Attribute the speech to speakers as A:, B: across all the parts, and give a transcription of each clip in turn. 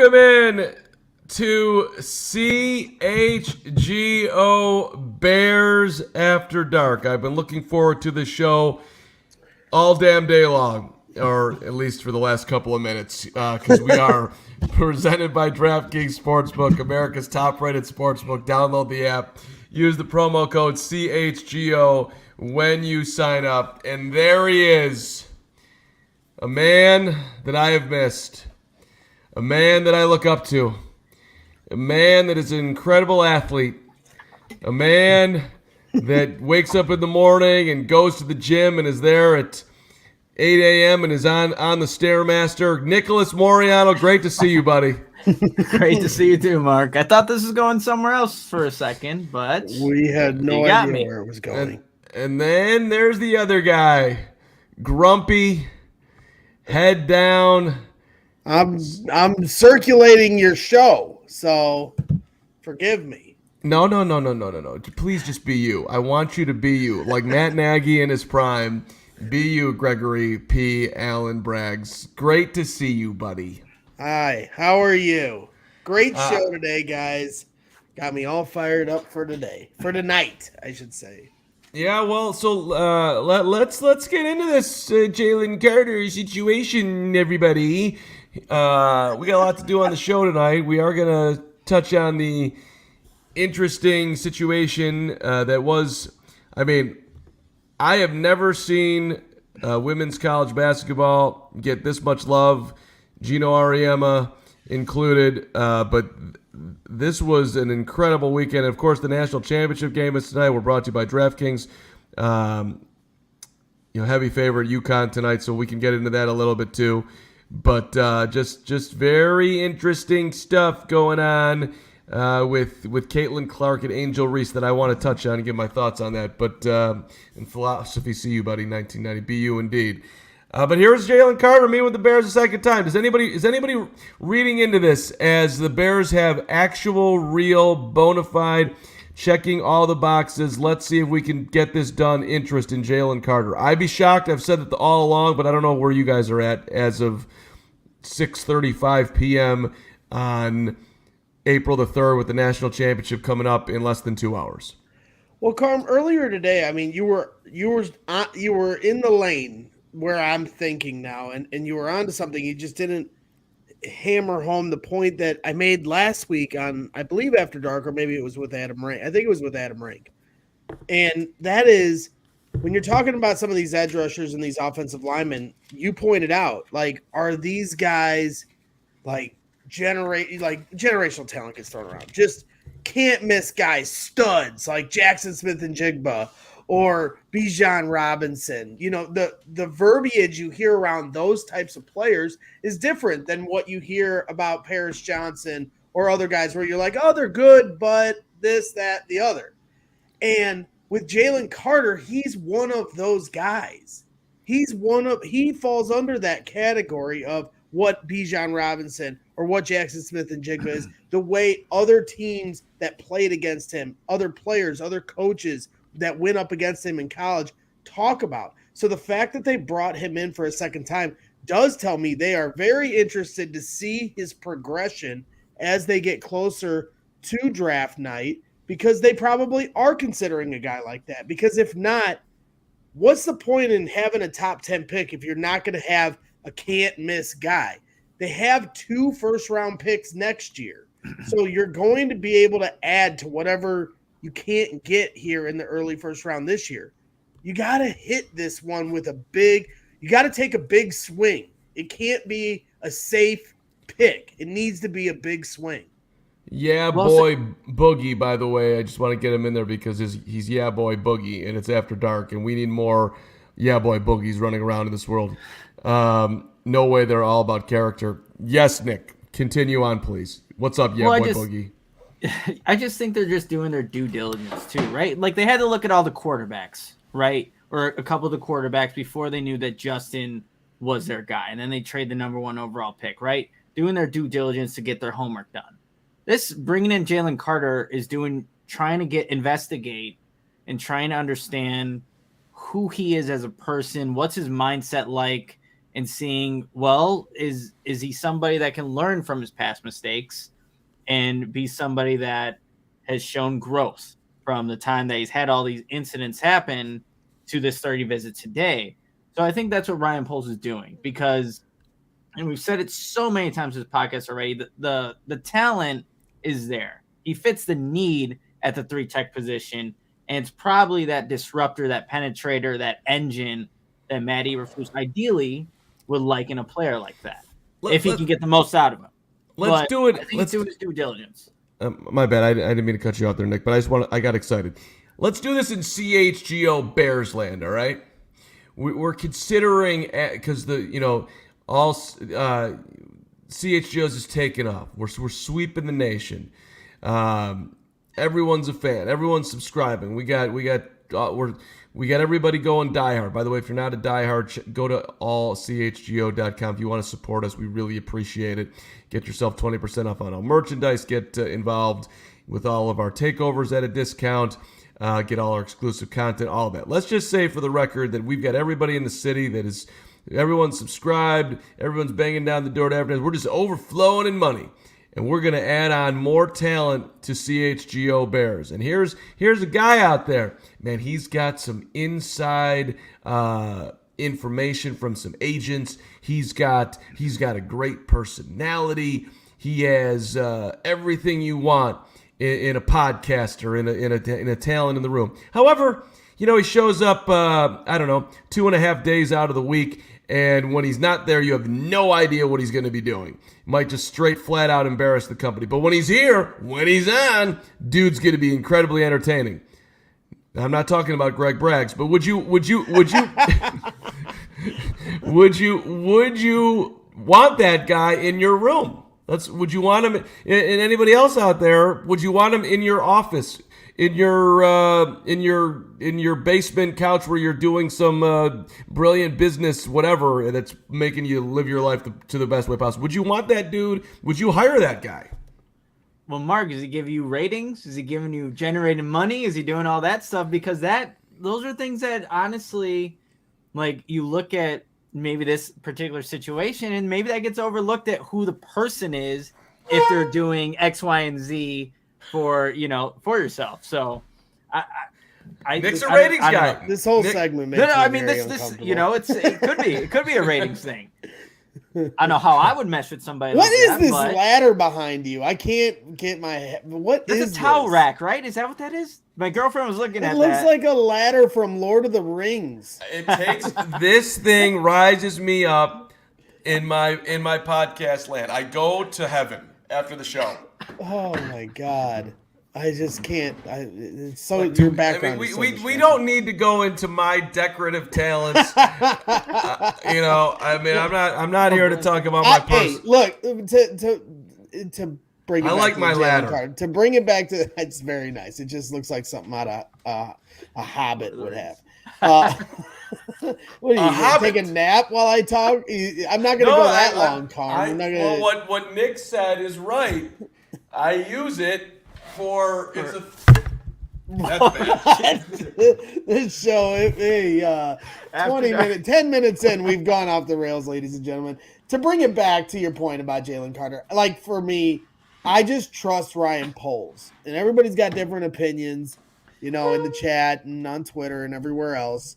A: Welcome in to CHGO Bears After Dark. I've been looking forward to this show all damn day long, or at least for the last couple of minutes, because we are presented by DraftKings Sportsbook, America's top-rated sportsbook. Download the app. Use the promo code CHGO when you sign up. And there he is, a man that I have missed, a man that I look up to, a man that is an incredible athlete, a man that wakes up in the morning and goes to the gym and is there at 8 a.m. and is on the Stairmaster. Nicholas Moriano, great to see you, buddy.
B: Great to see you too, Mark. I thought this was going somewhere else for a second, but
C: we had no idea where it was going.
A: And then there's the other guy, grumpy, head down.
C: I'm circulating your show, so forgive me.
A: No. Please just be you. I want you to be you. Like Matt Nagy in his prime. Be you, Gregory P. Allen Braggs. Great to see you, buddy.
C: Hi, how are you? Great show today, guys. Got me all fired up for today. For tonight, I should say.
A: Yeah, well, so let's get into this Jalen Carter situation, everybody. We got a lot to do on the show tonight. We are going to touch on the interesting situation that was, I have never seen women's college basketball get this much love, Gino Auriemma included, but this was an incredible weekend. Of course, the national championship game is tonight. We're brought to you by DraftKings. Heavy favorite UConn tonight, so we can get into that a little bit too. But just very interesting stuff going on with Caitlin Clark and Angel Reese that I want to touch on and give my thoughts on that. But in philosophy, see you, buddy. 1990, be you indeed. But here's Jalen Carter meeting with the Bears a second time. Is anybody reading into this as the Bears have actual, real, bona fide, checking all the boxes? Let's see if we can get this done. Interest in Jalen Carter. I'd be shocked. I've said it all along, but I don't know where you guys are at as of 6:35 p.m. on April the 3rd with the national championship coming up in less than 2 hours.
C: Well, Carm, earlier today, you were in the lane where I'm thinking now, and you were onto something. You just didn't hammer home the point that I made last week on, I believe, After Dark, or maybe it was with Adam Rank. I think it was with Adam Rank. And that is, when you're talking about some of these edge rushers and these offensive linemen, you pointed out, are these guys generational talent gets thrown around? Just can't miss guys, studs like Jackson Smith and Jigba or Bijan Robinson. The verbiage you hear around those types of players is different than what you hear about Paris Johnson or other guys where you're like, oh, they're good, but this, that, the other. And with Jalen Carter, he's one of those guys. He falls under that category of what Bijan Robinson or what Jackson Smith and Jigba is, the way other teams that played against him, other players, other coaches that went up against him in college talk about. So the fact that they brought him in for a second time does tell me they are very interested to see his progression as they get closer to draft night, because they probably are considering a guy like that. Because if not, what's the point in having a top 10 pick if you're not going to have a can't-miss guy? They have 2 first-round picks next year. So you're going to be able to add to whatever you can't get here in the early first round this year. You got to hit this one with you got to take a big swing. It can't be a safe pick. It needs to be a big swing.
A: Yeah, boy Boogie, by the way. I just want to get him in there because he's yeah, boy Boogie, and it's After Dark, and we need more yeah, boy Boogies running around in this world. No way they're all about character. Yes, Nick, continue on, please. What's up, yeah, boy Boogie?
B: I just think they're just doing their due diligence too, right? Like they had to look at all the quarterbacks, right? Or a couple of the quarterbacks before they knew that Justin was their guy. And then they trade the number 1 overall pick, right? Doing their due diligence to get their homework done. This bringing in Jalen Carter is trying to investigate and trying to understand who he is as a person, what's his mindset like, and seeing, well, is he somebody that can learn from his past mistakes and be somebody that has shown growth from the time that he's had all these incidents happen to this 30 visit today. So I think that's what Ryan Poles is doing, because, and we've said it so many times in this podcast already, the talent is there. He fits the need at the 3 tech position, and it's probably that disruptor, that penetrator, that engine that Matt Eberflus ideally would like in a player like that, if he can get the most out of him.
A: Let's do it.
B: I think let's do his due diligence.
A: My bad. I didn't mean to cut you off there, Nick, but I got excited. Let's do this in CHGO Bears land, all right? We're considering, because all CHGOs is taking off. We're sweeping the nation. Everyone's a fan. Everyone's subscribing. We got everybody going diehard. By the way, if you're not a diehard, go to allchgo.com if you want to support us. We really appreciate it. Get yourself 20% off on all merchandise. Get involved with all of our takeovers at a discount. Get all our exclusive content, all of that. Let's just say for the record that we've got everybody in the city that is, everyone's subscribed, everyone's banging down the door to advertise. We're just overflowing in money. And we're going to add on more talent to CHGO Bears. And here's a guy out there. Man, he's got some inside information from some agents. He's got a great personality. He has everything you want in a podcaster, in a talent in the room. However, he shows up, 2.5 days out of the week. And when he's not there, you have no idea what he's going to be doing. Might just straight flat out embarrass the company. But when he's here, when he's on, dude's going to be incredibly entertaining. I'm not talking about Greg Braggs, but would you would you want that guy in your room? Would you want him, and anybody else out there, would you want him in your office? In your basement couch where you're doing some brilliant business, whatever, that's making you live your life to the best way possible. Would you want that dude? Would you hire that guy?
B: Well, Mark, is he giving you ratings? Is he giving you generating money? Is he doing all that stuff? Because those are things that honestly, like, you look at maybe this particular situation and maybe that gets overlooked at who the person is if they're doing X, Y, and Z for yourself. So
A: Nick's a ratings guy.
C: This whole segment makes
B: it could be a ratings thing. I don't know how I would mesh with somebody.
C: What is this ladder behind you? I can't get my head. What is this?
B: It's a towel rack, right? Is that what that is? My girlfriend was looking at that.
C: It looks like a ladder from Lord of the Rings.
A: It takes this thing rises me up in my podcast land. I go to heaven after the show.
C: Oh my God. I just can't. It's so your background.
A: We don't need to go into my decorative talents. I'm not here to talk about my person.
C: Hey, look, to bring it back
A: like
C: to
A: my
C: Jalen
A: ladder.
C: Carter, to bring it back to, it's very nice. It just looks like something out of a Hobbit would have. What are you gonna take a nap while I talk? I'm not going to go that long, Carm.
A: Well, what Nick said is right. I use it for that's bad.
C: This show, 10 minutes in, we've gone off the rails, ladies and gentlemen. To bring it back to your point about Jalen Carter, like for me, I just trust Ryan Poles, and everybody's got different opinions, in the chat and on Twitter and everywhere else.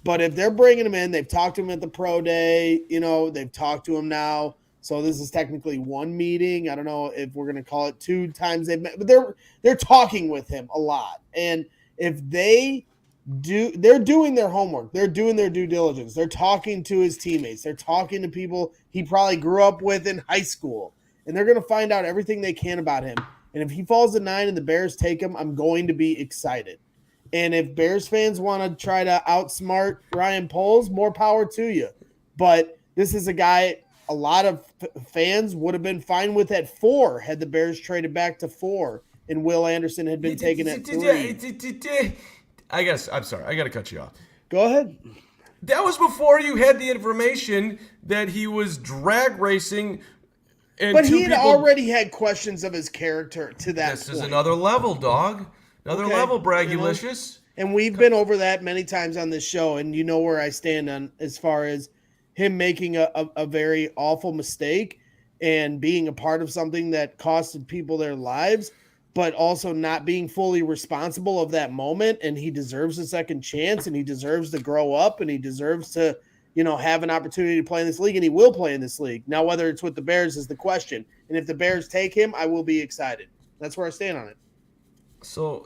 C: But if they're bringing him in, they've talked to him at the pro day, they've talked to him now. So this is technically one meeting. I don't know if we're going to call it 2 times they've met, but they're talking with him a lot. And if they're doing their homework. They're doing their due diligence. They're talking to his teammates. They're talking to people he probably grew up with in high school. And they're going to find out everything they can about him. And if he falls to 9 and the Bears take him, I'm going to be excited. And if Bears fans want to try to outsmart Ryan Poles, more power to you. But this is a guy a lot of fans would have been fine with at 4 had the Bears traded back to 4 and Will Anderson had been taken at 3.
A: I'm sorry. I got to cut you off.
C: Go ahead.
A: That was before you had the information that he was drag racing.
C: But he had already had questions of his character to that
A: This
C: point.
A: is another level, dog. Another level, Braggulicious.
C: And we've been over that many times on this show, and you know where I stand on as far as him making a very awful mistake and being a part of something that costed people their lives, but also not being fully responsible of that moment. And he deserves a second chance, and he deserves to grow up, and he deserves to, have an opportunity to play in this league, and he will play in this league. Now, whether it's with the Bears is the question. And if the Bears take him, I will be excited. That's where I stand on it.
A: So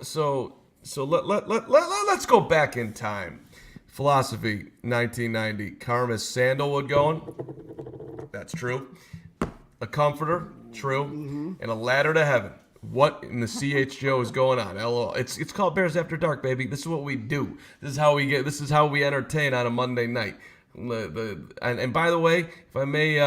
A: let's go back in time. Philosophy, 1990. Karma's sandalwood going. That's true. A comforter, true.
C: Mm-hmm.
A: And a ladder to heaven. What in the CHGO is going on? LOL. It's called Bears After Dark, baby. This is what we do. This is how we entertain on a Monday night. And by the way, if I may,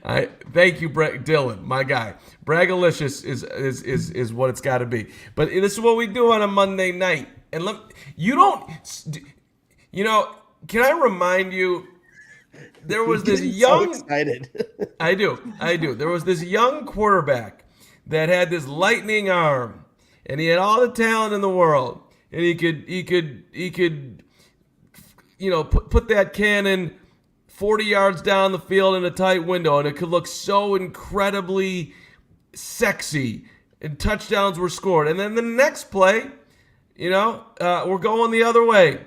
A: I thank you, Dylan, my guy. Bragalicious is what it's got to be. But this is what we do on a Monday night. And can I remind you? There was this young.
C: So excited.
A: I do. There was this young quarterback that had this lightning arm, and he had all the talent in the world, and he could, put that cannon 40 yards down the field in a tight window, and it could look so incredibly sexy, and touchdowns were scored. And then the next play, we're going the other way.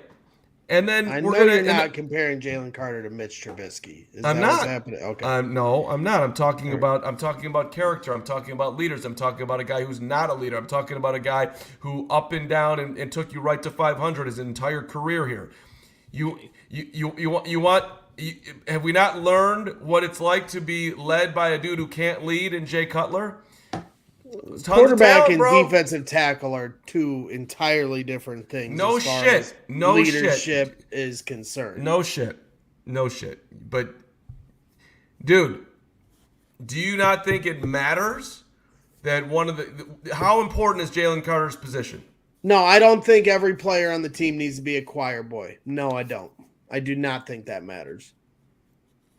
A: And then
C: I know you're not comparing Jalen Carter to Mitch Trubisky.
A: I'm not.
C: What's happening? Okay.
A: No, I'm not. I'm talking about character. I'm talking about leaders. I'm talking about a guy who's not a leader. I'm talking about a guy who up and down and took you right to 500 his entire career here. Have we not learned what it's like to be led by a dude who can't lead in Jay Cutler?
C: Quarterback and defensive tackle are two entirely different things.
A: No
C: as far
A: shit.
C: As
A: no
C: leadership
A: shit.
C: is concerned.
A: No shit. But, dude, do you not think it matters that how important is Jalen Carter's position?
C: No, I don't think every player on the team needs to be a choir boy. No, I don't. I do not think that matters.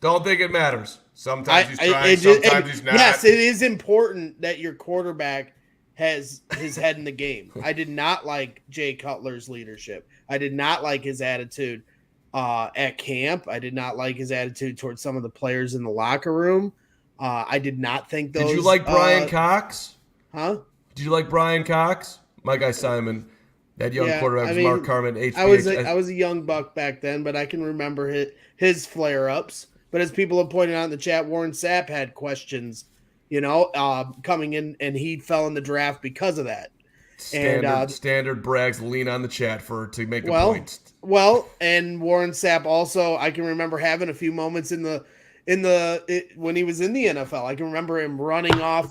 A: Don't think it matters. Sometimes he's trying, sometimes he's not.
C: Yes, it is important that your quarterback has his head in the game. I did not like Jay Cutler's leadership. I did not like his attitude at camp. I did not like his attitude towards some of the players in the locker room. I did not think those.
A: Did you like Brian Cox?
C: Huh?
A: Did you like Brian Cox? My guy Simon, that young quarterback, Mark Carmen,
C: HBH. I was a young buck back then, but I can remember his flare-ups. But as people have pointed out in the chat, Warren Sapp had questions, coming in, and he fell in the draft because of that.
A: Standard brags lean on the chat to make a point.
C: Well, and Warren Sapp also, I can remember having a few moments when he was in the NFL. I can remember him running off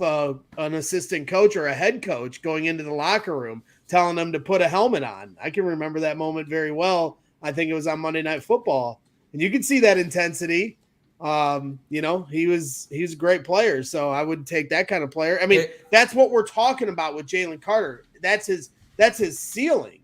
C: an assistant coach or a head coach going into the locker room, telling them to put a helmet on. I can remember that moment very well. I think it was on Monday Night Football, and you could see that intensity. He was a great player, so I would take that kind of player. I mean, that's what we're talking about with Jalen Carter. That's his ceiling.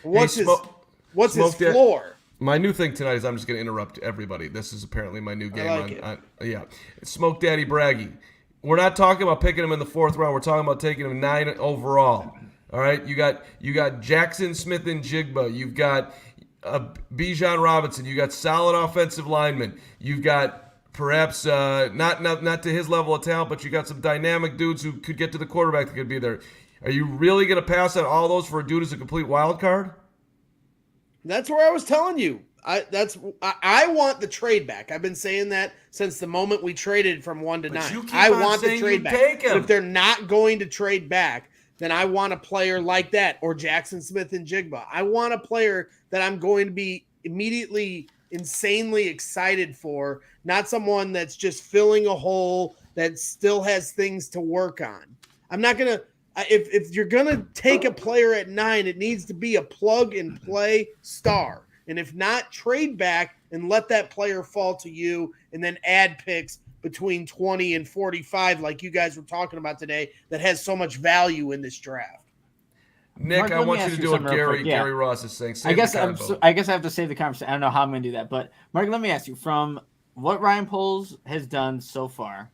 C: What's his floor?
A: My new thing tonight is I'm just going to interrupt everybody. This is apparently my new game.
C: I like it.
A: Smoke Daddy Braggy. We're not talking about picking him in the 4th round. We're talking about taking him 9 overall. All right, you got Jackson Smith and Jigba. You've got Bijan Robinson. You got solid offensive linemen. You've got perhaps not to his level of talent, but you got some dynamic dudes who could get to the quarterback that could be there. Are you really going to pass on all those for a dude who's a complete wild card?
C: That's where I was telling you. I want the trade back. I've been saying that since the moment we traded from 1 to 9. I want the trade back. But if they're not going to trade back, then I want a player like that, or Jackson Smith and Jigba. I want a player that I'm going to be immediately insanely excited for, not someone that's just filling a hole that still has things to work on. I'm not going to if you're going to take a player at 9, it needs to be a plug and play star. And if not, trade back and let that player fall to you, and then add picks between 20 and 45 like you guys were talking about today that has so much value in this draft.
A: Nick,
B: Mark,
A: I want you to do what Gary Ross is saying.
B: I guess I have to save the conversation. I don't know how I'm going to do that. But, Mark, let me ask you, from what Ryan Poles has done so far,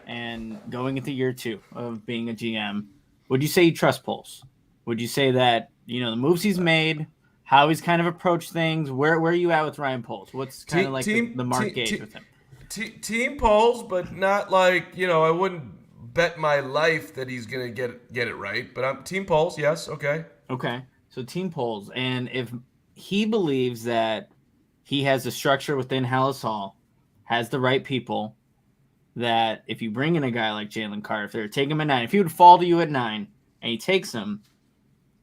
B: and going into year 2 of being a GM, would you say you trust Poles? Would you say that, the moves he's made how he's kind of approached things. Where are you at with Ryan Poles? What's kind of like the mark gauge with him?
A: Team Poles, but not like, I wouldn't bet my life that he's going to get it right. But I'm Team Poles, yes, okay.
B: Okay, so Team Poles. And if he believes that he has a structure within Hallis Hall, has the right people, that if you bring in a guy like Jalen Carter, if they're taking him at 9, if he would fall to you at 9 and he takes him,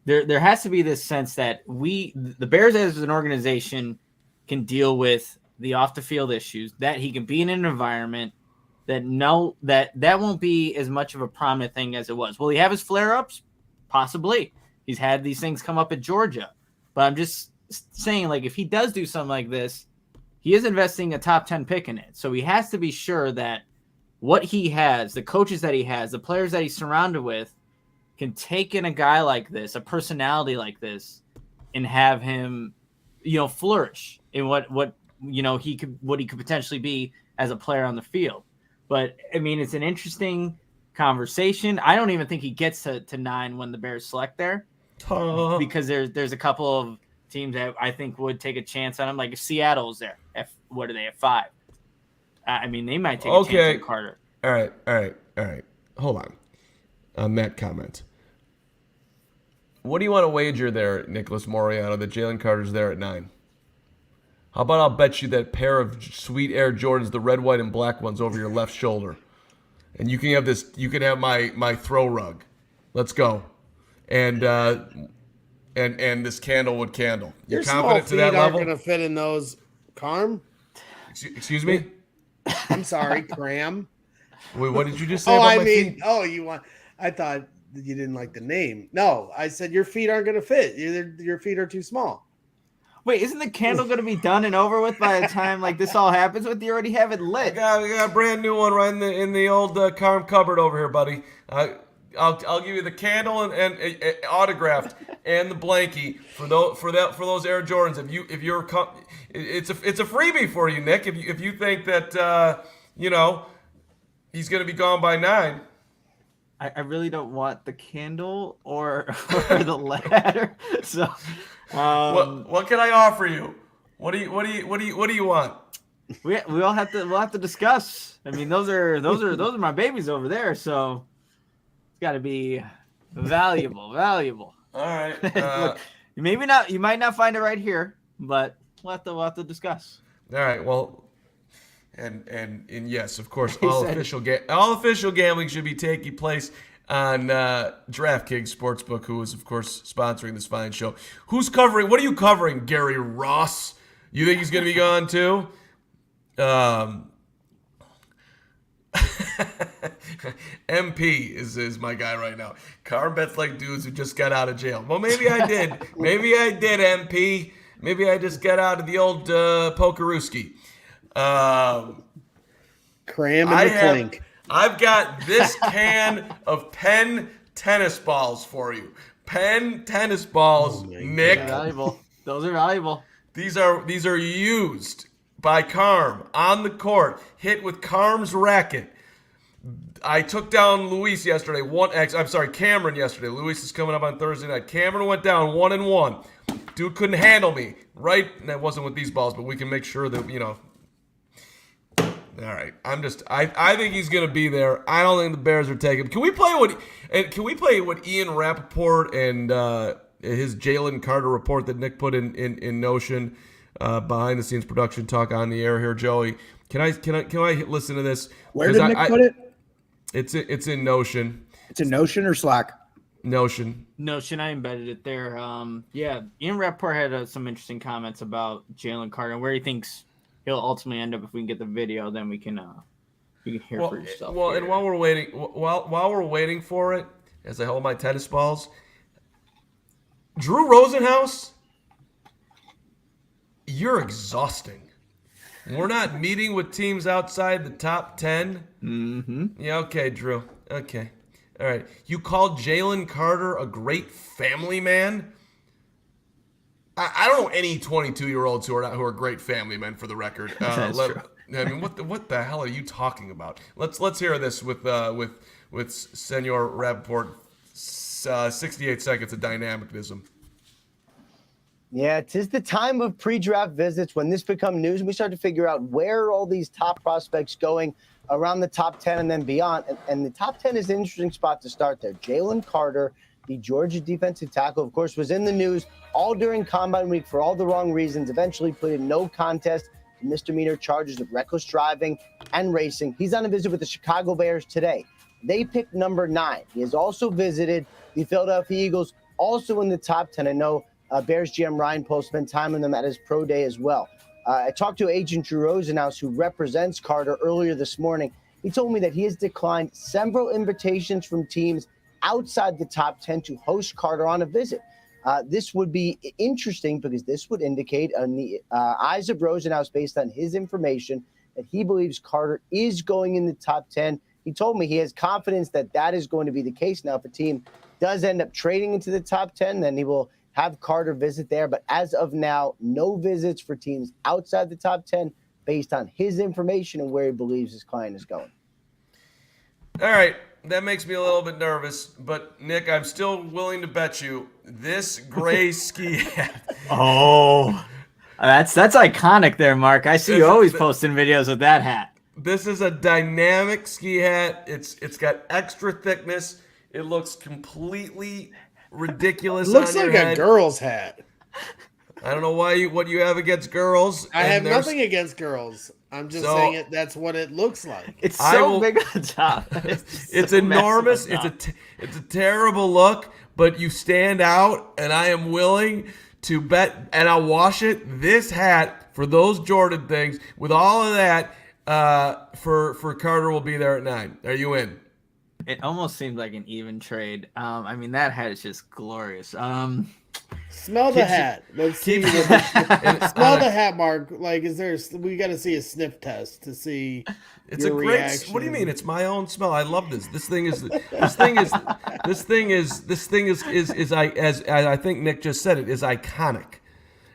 B: there has to be this sense that the Bears as an organization can deal with the off the field issues, that he can be in an environment that won't be as much of a prominent thing as it was. Will he have his flare-ups? Possibly. He's had these things come up at Georgia. But I'm just saying, like, if he does do something like this, he is investing a top 10 pick in it. So he has to be sure that what he has, the coaches that he has, the players that he's surrounded with, can take in a guy like this, a personality like this, and have him, flourish in what he could potentially be as a player on the field. But I mean, it's an interesting conversation. I don't even think he gets to 9 when the Bears select there, because there's a couple of teams that I think would take a chance on him. Like if Seattle's there, what are they at 5? I mean, they might take a chance on Carter.
A: All right. Hold on that comment. What do you want to wager there, Nicholas Moriano, that Jalen Carter's there at 9? How about I'll bet you that pair of sweet Air Jordans, the red, white, and black ones, over your left shoulder, and you can have this. You can have my throw rug. Let's go, and this candlewood candle. You're confident to that level?
C: Your small feet aren't going to fit in those, Carm.
A: Excuse me.
C: I'm sorry, Cram.
A: Wait, what did you just say? I
C: thought you didn't like the name. No, I said your feet aren't going to fit. Your feet are too small.
B: Wait, isn't the candle going to be done and over with by the time like this all happens? With you already have it lit.
A: We got a brand new one right in the old Carm cupboard over here, buddy. I'll give you the candle and autographed and the blankie for those Air Jordans. It's a freebie for you, Nick. If you think that he's going to be gone by 9.
B: I really don't want the candle or the ladder. So,
A: what can I offer you? What do you want?
B: We'll have to discuss. I mean, those are my babies over there. So it's got to be valuable. All
A: right.
B: Look, maybe not. You might not find it right here, but we'll have to discuss.
A: All right. Well. And yes, of course, all official gambling should be taking place on DraftKings Sportsbook, who is, of course, sponsoring this fine show. Who's covering? What are you covering, Gary Ross? You think he's going to be gone too? MP is my guy right now. Car bets like dudes who just got out of jail. Well, maybe I did. MP. Maybe I just got out of the old Pokerooski.
C: Cram in the clink.
A: I've got this can of Penn tennis balls for you. Penn tennis balls, Nick.
B: Those are valuable.
A: These are used by Carm on the court, hit with Carm's racket. I took down Luis yesterday. Cameron yesterday. Luis is coming up on Thursday night. Cameron went down 1-1. Dude couldn't handle me. Right? And that wasn't with these balls, but we can make sure that, All right. I think he's going to be there. I don't think the Bears are taking him. Can we play what Ian Rappaport and his Jalen Carter report that Nick put in Notion, behind the scenes production talk on the air here, Joey? Can I listen to this?
D: Where did Nick put it?
A: It's in Notion.
D: It's in Notion or Slack?
A: Notion.
B: I embedded it there. Ian Rappaport had some interesting comments about Jalen Carter and where he thinks he'll ultimately end up. If we can get the video, then we can hear for yourself.
A: Well, and while we're waiting for it, as I hold my tennis balls, Drew Rosenhaus, you're exhausting. We're not meeting with teams outside the top 10.
B: Mm-hmm.
A: Yeah, okay, Drew. Okay. All right. You called Jalen Carter a great family man? I don't know any 22-year-olds who are great family men, for the record.
B: That's true.
A: I mean, what the hell are you talking about? Let's hear this with Senor Rappaport. 68 seconds of dynamicism.
E: Yeah, 'tis the time of pre-draft visits when this become news and we start to figure out where are all these top prospects going around the top 10 and then beyond. And the top 10 is an interesting spot to start there. Jalen Carter, the Georgia defensive tackle, of course, was in the news all during Combine Week for all the wrong reasons, eventually pleaded no contest to misdemeanor charges of reckless driving and racing. He's on a visit with the Chicago Bears today. They picked number 9. He has also visited the Philadelphia Eagles, also in the top 10. I know Bears GM Ryan Pohl spent time with them at his pro day as well. I talked to agent Drew Rosenhaus, who represents Carter, earlier this morning. He told me that he has declined several invitations from teams outside the top 10 to host Carter on a visit. This would be interesting because this would indicate on the eyes of Rosenhaus, based on his information, that he believes Carter is going in the top 10. He told me he has confidence that that is going to be the case. Now, if a team does end up trading into the top 10, then he will have Carter visit there. But as of now, no visits for teams outside the top 10 based on his information and where he believes his client is going.
A: All right. That makes me a little bit nervous. But, Nick, I'm still willing to bet you this gray ski hat.
B: Oh, that's iconic there, Mark. I see you always posting videos with that hat.
A: This is a dynamic ski hat. It's got extra thickness. It looks completely ridiculous.
C: It looks
A: on
C: like
A: your
C: a
A: head.
C: girl's hat.
A: I don't know what you have against girls.
C: I have nothing against girls. I'm just saying that's what it looks like.
B: It's so big on top.
A: It's enormous. It's a terrible look, but you stand out, and I am willing to bet, and I'll wash it. This hat for those Jordan things with all of that for Carter will be there at 9. Are you in?
B: It almost seemed like an even trade. I mean, that hat is just glorious.
C: Smell the hat. Let's see. Smell the hat, Mark. Like, we got to see a sniff test to see.
A: It's
C: your
A: a great.
C: reaction.
A: What do you mean? It's my own smell. I love this. This thing is. As I think Nick just said, it is iconic.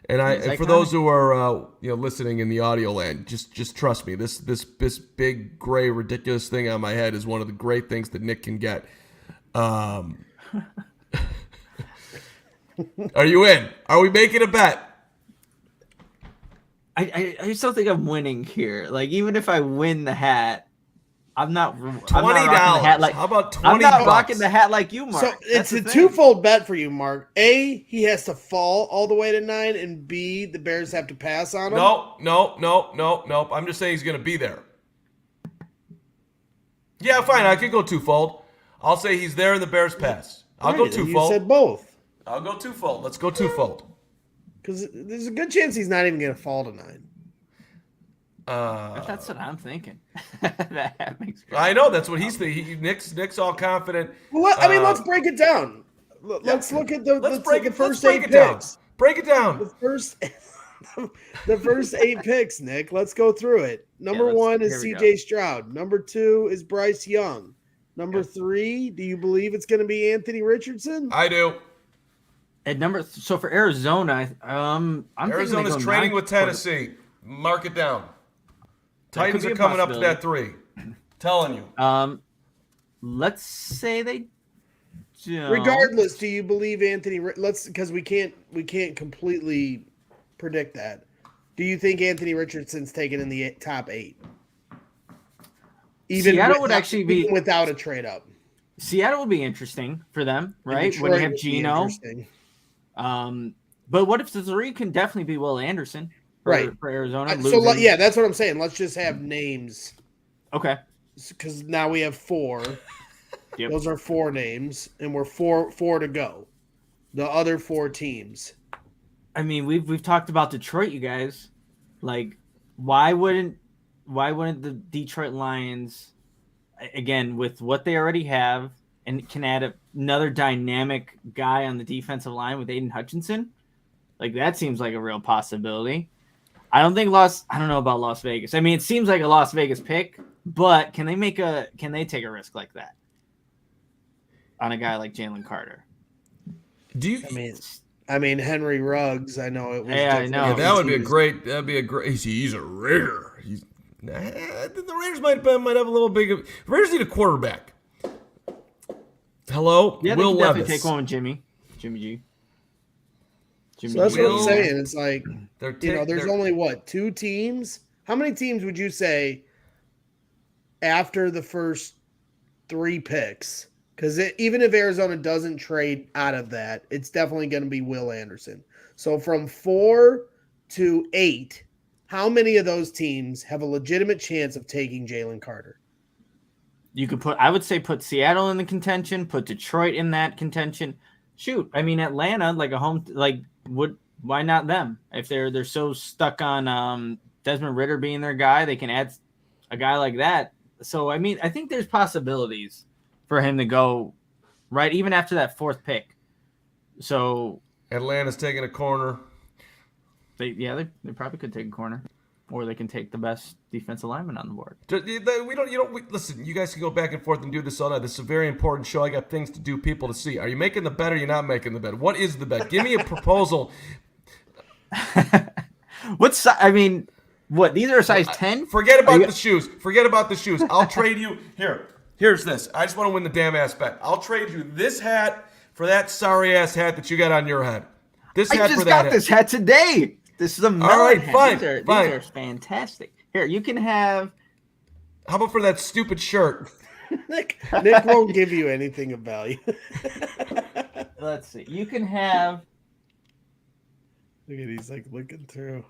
A: And for those who are listening in the audio land, just trust me. This big gray ridiculous thing on my head is one of the great things that Nick can get. Are you in? Are we making a bet?
B: I still think I'm winning here. Like, even if I win the hat, I'm not
A: $20.
B: How about $20? I'm not rocking the hat like you, Mark.
C: So it's a twofold bet for you, Mark. A, he has to fall all the way to 9, and B, the Bears have to pass on him.
A: No. I'm just saying he's going to be there. Yeah, fine. I could go twofold. I'll say he's there and the Bears pass. I'll go twofold.
C: You said both.
A: I'll go twofold. Let's go twofold.
C: Because there's a good chance he's not even going to fall to 9.
B: That's what I'm thinking. That makes sense.
A: I know that's what he's thinking. Nick's all confident.
C: Well, let's break it down. Let's look at the first 8 picks.
A: Break it down.
C: The first 8 picks, Nick. Let's go through it. Number 1 is C.J. Stroud. Number 2 is Bryce Young. Number 3, do you believe it's going to be Anthony Richardson?
A: I do.
B: So for Arizona, I'm
A: Arizona's trading with Tennessee. Mark it down. Titans are coming up to that 3. Telling you.
B: Let's say they don't.
C: Regardless, do you believe Anthony? Because we can't completely predict that. Do you think Anthony Richardson's taken in the top 8?
B: Seattle would actually be
C: without a trade up.
B: Seattle would be interesting for them, right? When you have Geno. But what if the 3 can definitely be Will Anderson? For Arizona.
C: That's what I'm saying. Let's just have names.
B: Okay.
C: Because now we have 4. Yep. Those are 4 names, and we're four to go. The other 4 teams.
B: I mean, we've talked about Detroit, you guys. Like, why wouldn't the Detroit Lions, again, with what they already have, and can add another dynamic guy on the defensive line with Aiden Hutchinson? Like, that seems like a real possibility. I don't know about Las Vegas. I mean, it seems like a Las Vegas pick, but can they take a risk like that on a guy like Jalen Carter?
C: I mean, Henry Ruggs. I know it was.
B: Yeah, I know.
A: Yeah, that'd be a great. He's a Raider. The Raiders might have a little big. Raiders need a quarterback. Hello,
B: yeah,
A: Will
B: they can
A: Levis.
B: definitely take one with Jimmy G. Jimmy
C: So that's what I'm
A: Will-
C: saying. It's like,
A: They're
C: there's only what, 2 teams? How many teams would you say after the first 3 picks? Because even if Arizona doesn't trade out of that, it's definitely going to be Will Anderson. So from 4 to 8, how many of those teams have a legitimate chance of taking Jalen Carter?
B: You could I would say put Seattle in the contention, put Detroit in that contention. Shoot, I mean Atlanta, like a home, like why not them? If they're so stuck on Desmond Ridder being their guy, they can add a guy like that. So I mean, I think there's possibilities for him to go right even after that 4th pick. So
A: Atlanta's taking a corner.
B: they probably could take a corner, or they can take the best defensive lineman on the board.
A: Listen, you guys can go back and forth and do this all night. This is a very important show. I got things to do, people to see. Are you making the bet or you're not making the bet? What is the bet? Give me a proposal.
B: What? These are a size 10?
A: Forget about the shoes. Forget about the shoes. I'll trade you. Here's this. I just want to win the damn ass bet. I'll trade you this hat for that sorry ass hat that you got on your head. This hat for that hat.
B: I just got this hat today. This is a melon
A: All right,
B: hat.
A: fine,
B: These
A: fine.
B: are fantastic. Here, you can have.
A: How about for that stupid shirt?
C: Nick won't give you anything of value.
B: Let's see. You can have
C: Look at he's like looking through.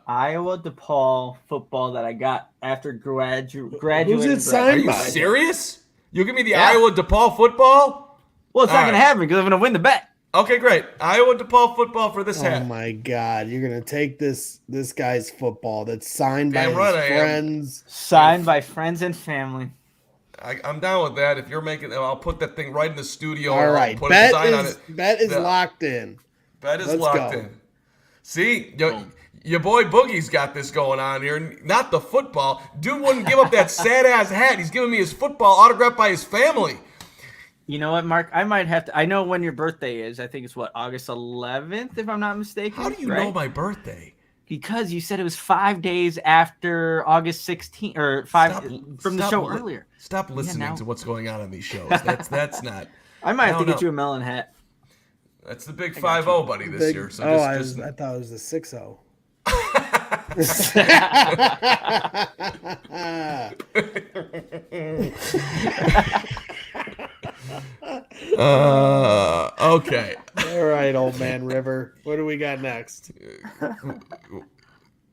B: Iowa DePaul football that I got after graduating.
C: Who's it
A: Are
C: signed
A: you
C: by?
A: serious? You give me the
B: Yeah.
A: Iowa DePaul football?
B: Well, it's
A: All
B: not going to
A: right.
B: happen because I'm going to win the bet.
A: Okay, great. Iowa DePaul football for this
C: Oh
A: hat.
C: my God! You're gonna take this guy's football that's signed by
A: Damn
C: his
A: right I am.
C: friends.
B: Signed by friends and family.
A: I'm down with that. If you're making, I'll put that thing right in the studio.
C: All
A: and I'll
C: right,
A: put a design on it.
C: bet is
A: The-
C: locked in.
A: Bet is
C: Let's
A: locked
C: go.
A: in. See, your boy Boogie's got this going on here. Not the football. Dude wouldn't give up that sad ass hat. He's giving me his football autographed by his family.
B: You know what, Mark? I might have to. I know when your birthday is. I think it's August 11th, if I'm not mistaken.
A: How do you
B: right?
A: know my birthday?
B: Because you said it was 5 days after August 16th, or from the show earlier.
A: Stop listening
B: now-
A: to what's going on these shows. That's not.
B: I might have to
A: No,
B: get
A: no.
B: you a melon hat.
A: That's the big 5-0, buddy, this year. So
C: I
A: just
C: thought it was the 6-0.
A: okay.
C: All right, old man River. What do we got next?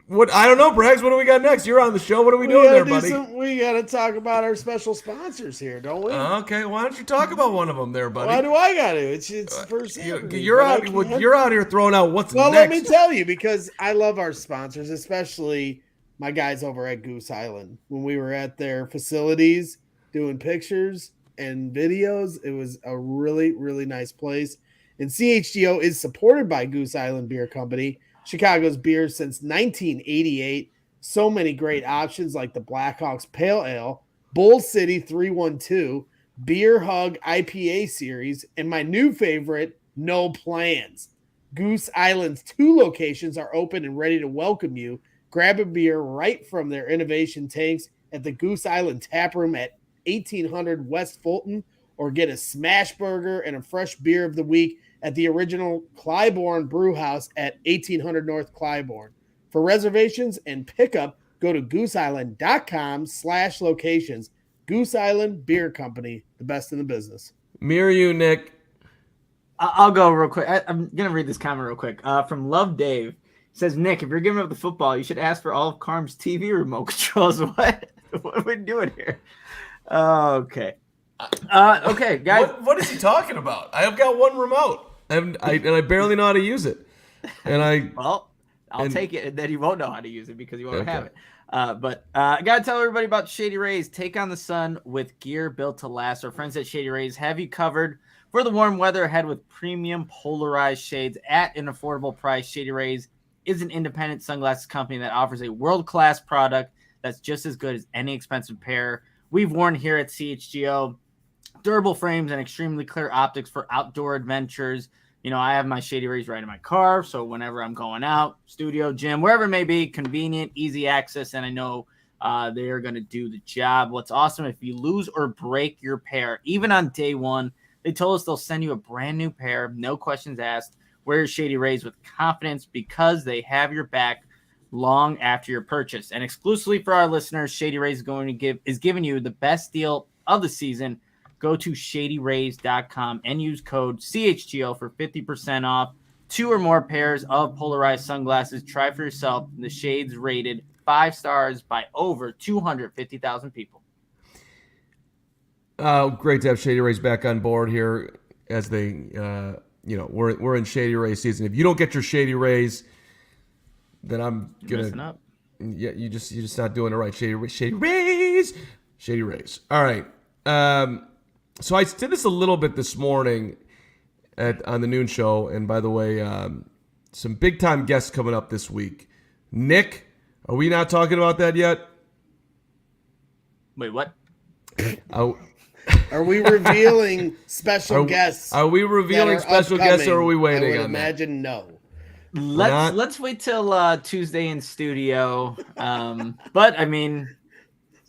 A: What I don't know, Braggs. What do we got next? You're on the show. What are we doing there, buddy?
C: We got to talk about our special sponsors here, don't we?
A: Okay, why don't you talk about one of them there, buddy?
C: Why do I got to? It's first.
A: You're out here throwing out what's
C: Well,
A: next.
C: let me tell you, because I love our sponsors, especially my guys over at Goose Island. When we were at their facilities doing pictures and videos, it was a really, really nice place. And CHGO is supported by Goose Island Beer Company, Chicago's beer since 1988. So many great options like the Blackhawks Pale Ale, Bull City 312, Beer Hug IPA series, and my new favorite, No Plans. Goose Island's 2 locations are open and ready to welcome you. Grab a beer right from their innovation tanks at the Goose Island Tap Room at 1800 West Fulton, or get a smash burger and a fresh beer of the week at the original Clybourne Brew House at 1800 North Clybourne. For reservations and pickup, go to gooseisland.com/locations. Goose Island Beer Company, the best in the business.
A: Mirror you, Nick.
B: I'll go real quick. I'm going to read this comment real quick. From Love Dave. It says, Nick, if you're giving up the football, you should ask for all of Carm's TV remote controls. What? What are we doing here? Okay. Okay, guys.
A: What is he talking about? I've got one remote, and I barely know how to use it. And
B: Well, I'll take it, and then you won't know how to use it because you won't
A: Okay.
B: have it. But I got to tell everybody about Shady Rays. Take on the sun with gear built to last. Our friends at Shady Rays have you covered for the warm weather ahead with premium polarized shades at an affordable price. Shady Rays is an independent sunglasses company that offers a world-class product that's just as good as any expensive pair we've worn here at CHGO. Durable frames and extremely clear optics for outdoor adventures. You know, I have my Shady Rays right in my car, so whenever I'm going out, studio, gym, wherever it may be, convenient, easy access, and I know they are going to do the job. What's awesome, if you lose or break your pair, even on day one, they told us they'll send you a brand new pair, no questions asked, Wear Shady Rays with confidence because they have your back long after your purchase. And exclusively for our listeners, Shady Rays is giving you the best deal of the season. Go to shadyrays.com and use code CHGO for 50% off 2 or more pairs of polarized sunglasses. Try for yourself. The shades rated 5 stars by over 250,000 people.
A: Great to have Shady Rays back on board here as they, we're in Shady Rays season. If you don't get your Shady Rays, then I'm gonna.
B: Messing up.
A: Yeah, you're just not doing it right. Shady Rays. All right. So I did this a little bit this morning on the noon show, and by the way, some big time guests coming up this week. Nick, are we not talking about that yet?
B: Wait, what?
C: Are we revealing special guests?
A: Are we revealing special guests, or are we waiting on that?
C: Imagine no.
B: Let's wait till Tuesday in studio. But I mean,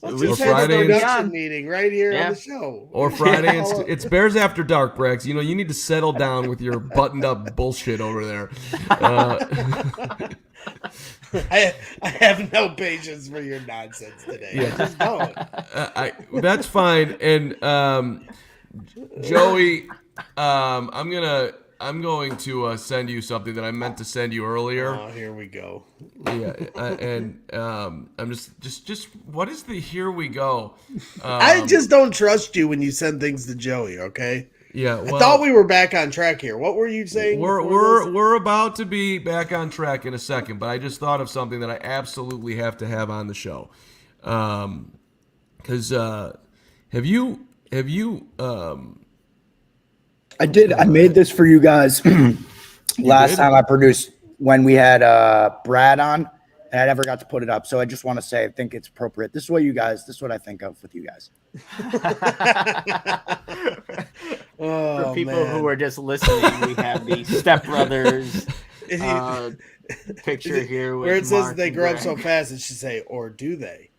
C: let's
A: just have a
C: production meeting right here on the show.
A: Or Friday, it's Bears After Dark, Braggs. You need to settle down with your buttoned up bullshit over there.
C: I have no patience for your nonsense today.
A: Yeah.
C: Just don't.
A: That's fine. And Joey, I'm going to send you something that I meant to send you earlier.
C: Oh, here we go.
A: Yeah, and I'm just what is the here we go?
C: I just don't trust you when you send things to Joey. Okay.
A: Yeah, well,
C: I thought we were back on track here. What were you saying?
A: We're about to be back on track in a second, but I just thought of something that I absolutely have to have on the show. Because have you
D: I did. I made this for you guys last time I produced when we had Brad on, and I never got to put it up. So I just want to say I think it's appropriate. This is what I think of with you guys.
B: For people who are just listening, we have the Step Brothers picture here with
C: where it says
B: Mark
C: they
B: and
C: grow up
B: Greg.
C: so fast. It should say, or do they?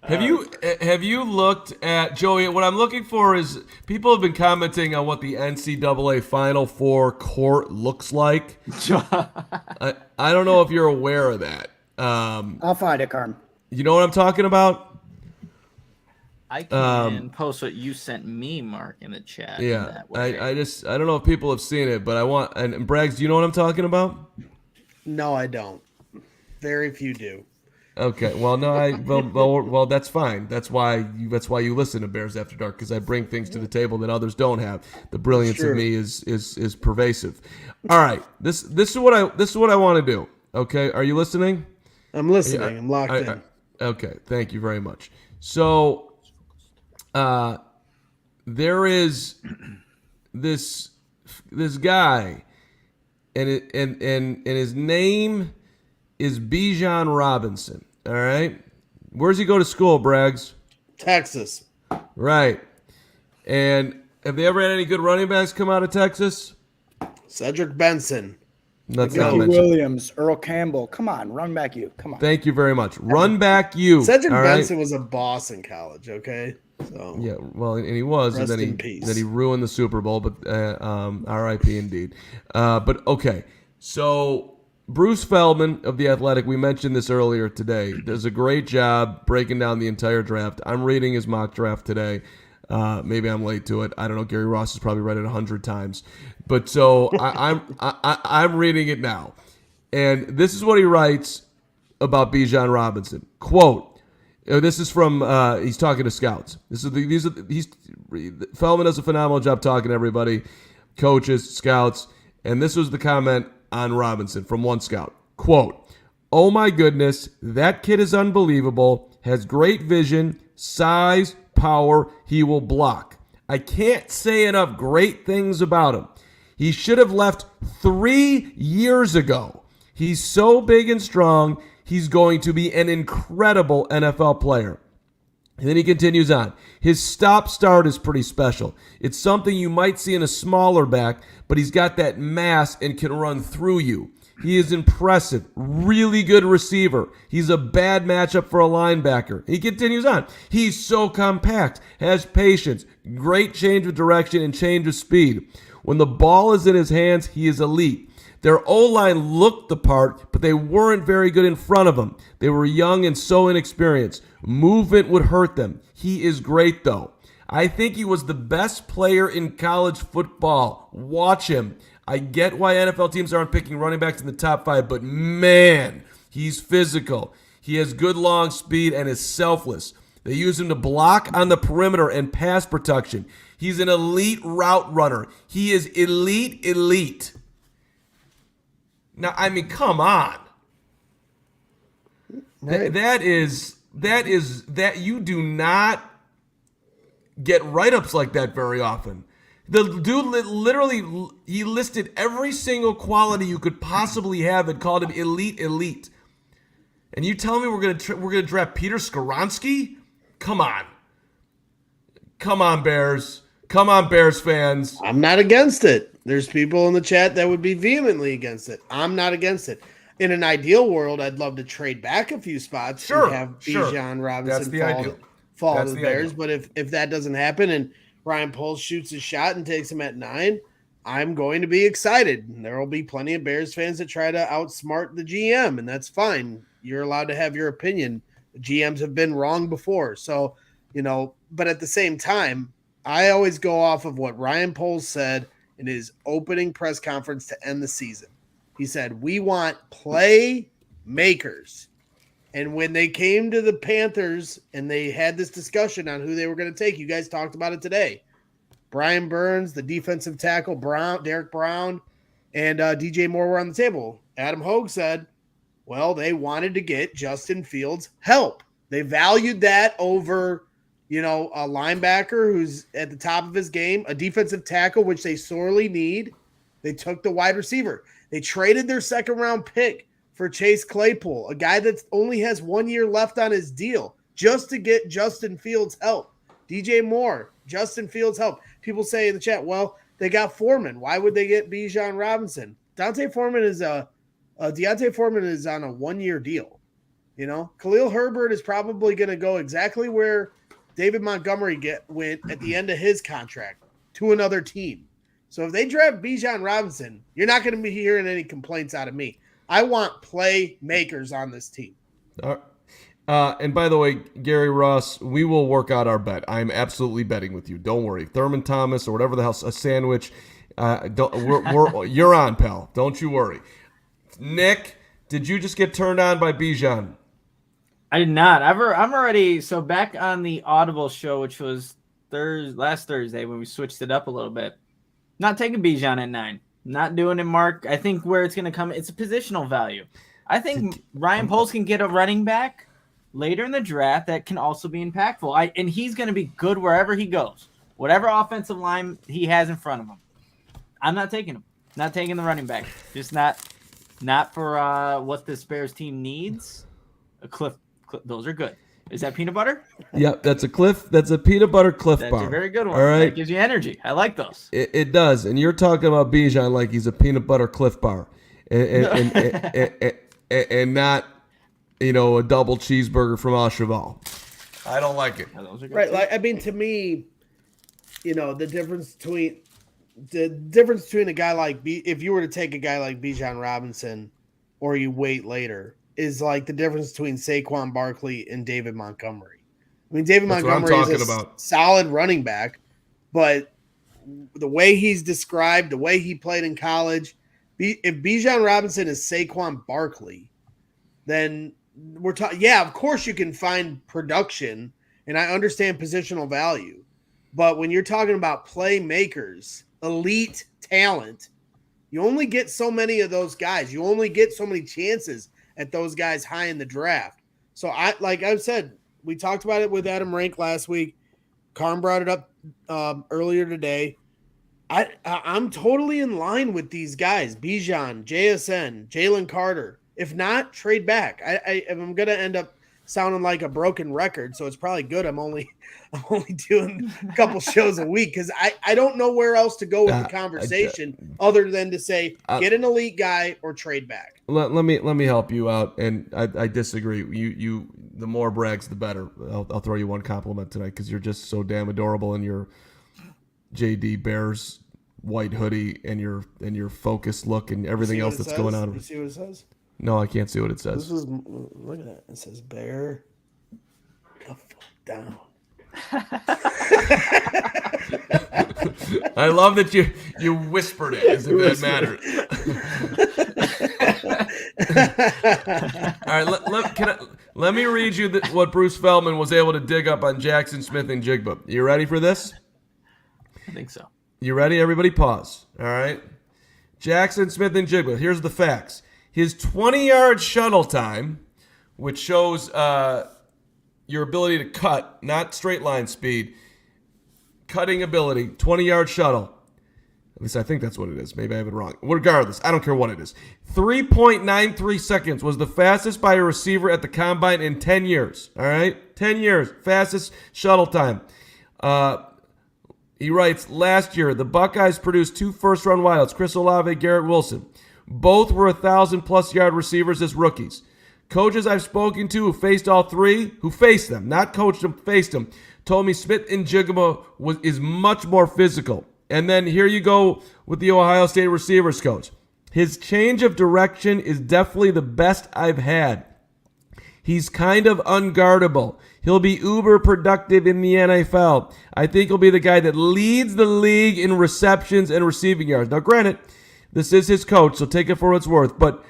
A: Have you looked at, Joey? What I'm looking for is people have been commenting on what the NCAA Final Four court looks like. I don't know if you're aware of that.
D: I'll find it, Carm.
A: You know what I'm talking about?
B: I can post what you sent me, Mark, in the chat.
A: Yeah, I don't know if people have seen it, but I want, and Braggs, do you know what I'm talking about?
C: No, I don't. Very few do.
A: Okay, well, no, well, that's fine. That's why you listen to Bears After Dark, because I bring things to the table that others don't have. The brilliance of me is pervasive. All right, this is what I want to do. Okay, are you listening?
C: I'm listening. I'm locked in.
A: Okay, thank you very much. So, there is this guy, and his name is Bijan Robinson. All right, where's he go to school, Braggs?
C: Texas.
A: Right. And have they ever had any good running backs come out of Texas?
C: Cedric Benson.
A: Let's not
D: Ricky
A: mention.
D: Williams, Earl Campbell. Come on, run back you. Come on.
A: Thank you very much. Run back you.
C: Cedric
A: all right?
C: Benson was a boss in college. Okay. So
A: Yeah, well, and he was,
C: Rest
A: and
C: in peace.
A: then he ruined the Super Bowl, but R.I.P. indeed. But okay, so Bruce Feldman of The Athletic, we mentioned this earlier today, does a great job breaking down the entire draft. I'm reading his mock draft today. Maybe I'm late to it. I don't know. Gary Ross has probably read it 100 times, but so I'm reading it now, and this is what he writes about Bijan Robinson. Quote. This is from he's talking to scouts. Feldman does a phenomenal job talking to everybody, coaches, scouts, and this was the comment on Robinson from one scout. Quote, "Oh my goodness, that kid is unbelievable, has great vision, size, power, he will block. I can't say enough great things about him. He should have left 3 years ago. He's so big and strong. He's going to be an incredible NFL player." And then he continues on. His stop-start is pretty special. It's something you might see in a smaller back, but he's got that mass and can run through you. He is impressive. Really good receiver. He's a bad matchup for a linebacker. He continues on. He's so compact, has patience, great change of direction and change of speed. When the ball is in his hands, he is elite. Their O-line looked the part, but they weren't very good in front of him. They were young and so inexperienced. Movement would hurt them. He is great, though. I think he was the best player in college football. Watch him. I get why NFL teams aren't picking running backs in the top 5, but man, he's physical. He has good long speed and is selfless. They use him to block on the perimeter and pass protection. He's an elite route runner. He is elite. Now, I mean, come on.
C: Right.
A: That you do not get write-ups like that very often. The dude literally, he listed every single quality you could possibly have and called him elite. And you tell me we're gonna draft Peter Skoronski? Come on, Bears. Come on, Bears fans.
C: I'm not against it. There's people in the chat that would be vehemently against it. I'm not against it. In an ideal world, I'd love to trade back a few spots and have Bijan Robinson fall to the Bears. But if that doesn't happen and Ryan Poles shoots his shot and takes him at 9, I'm going to be excited. And there will be plenty of Bears fans that try to outsmart the GM, and that's fine. You're allowed to have your opinion. The GMs have been wrong before. So, but at the same time, I always go off of what Ryan Poles said in his opening press conference to end the season. He said, we want playmakers. And when they came to the Panthers and they had this discussion on who they were going to take, you guys talked about it today. Brian Burns, the defensive tackle, Derek Brown, and DJ Moore were on the table. Adam Hogue said, well, they wanted to get Justin Fields help. They valued that over, a linebacker who's at the top of his game, a defensive tackle, which they sorely need. They took the wide receiver. They traded their second-round pick for Chase Claypool, a guy that only has 1 year left on his deal, just to get Justin Fields help. DJ Moore, Justin Fields help. People say in the chat, well, they got Foreman. Why would they get Bijan Robinson? Deontay Foreman is on a 1-year deal. Khalil Herbert is probably going to go exactly where David Montgomery went at the end of his contract, to another team. So if they draft Bijan Robinson, you're not going to be hearing any complaints out of me. I want playmakers on this team.
A: And by the way, Gary Ross, we will work out our bet. I'm absolutely betting with you. Don't worry. Thurman Thomas or whatever the hell, a sandwich. You're on, pal. Don't you worry. Nick, did you just get turned on by Bijan?
B: I did not. I'm already back on the Audible show, which was last Thursday when we switched it up a little bit. Not taking Bijan at 9. Not doing it, Mark. I think where it's going to come, it's a positional value. I think Ryan Poles can get a running back later in the draft that can also be impactful. And he's going to be good wherever he goes. Whatever offensive line he has in front of him. I'm not taking him. Not taking the running back. Just not for what this Bears team needs. A Cliff. Those are good. Is that peanut butter?
A: Yep, that's a Cliff. That's a peanut butter Cliff bar.
B: That's a very good one.
A: All right,
B: that gives you energy. I like those.
A: It does, and you're talking about Bijan like he's a peanut butter Cliff bar, and not a double cheeseburger from Al Cheval. I don't like it.
C: Right, to me, the difference between a guy like if you were to take a guy like Bijan Robinson, or you wait later, is like the difference between Saquon Barkley and David Montgomery. I mean, David Montgomery is a solid running back, but the way he's described, the way he played in college, if Bijan Robinson is Saquon Barkley, then we're talking. Yeah, of course you can find production, and I understand positional value, but when you're talking about playmakers, elite talent, you only get so many of those guys. You only get so many chances at those guys high in the draft. So like I said, we talked about it with Adam Rank last week. Carm brought it up earlier today. I'm totally in line with these guys. Bijan, JSN, Jalen Carter. If not, trade back. I'm going to end up sounding like a broken record, so it's probably good. I'm only doing a couple shows a week because I don't know where else to go with the conversation other than to say get an elite guy or trade back.
A: Let me help you out, and I disagree. You the more brags, the better. I'll throw you one compliment tonight because you're just so damn adorable in your JD Bears white hoodie and your focused look and everything else that's going on.
C: You see what it says?
A: No, I can't see what it says.
C: Look at that. It says Bear the fuck down.
A: I love that you whispered it as if that mattered. All right, let me read you what Bruce Feldman was able to dig up on Jackson Smith and Jigba. You ready for this?
B: I think so.
A: You ready? Everybody pause. All right. Jackson Smith and Jigba. Here's the facts. His 20-yard shuttle time, which shows your ability to cut, not straight line speed, cutting ability, 20-yard shuttle. At least I think that's what it is. Maybe I have it wrong. Regardless, I don't care what it is. 3.93 seconds was the fastest by a receiver at the combine in 10 years. All right? 10 years. Fastest shuttle time. He writes, last year, the Buckeyes produced 2 first-round wideouts, Chris Olave, Garrett Wilson. Both were 1,000-plus yard receivers as rookies. Coaches I've spoken to who faced all three, who faced them, not coached them, faced them, told me Smith and Jigba is much more physical. And then here you go with the Ohio State receivers coach. His change of direction is definitely the best I've had. He's kind of unguardable. He'll be uber productive in the NFL. I think he'll be the guy that leads the league in receptions and receiving yards. Now, granted, this is his coach, so take it for what it's worth. But,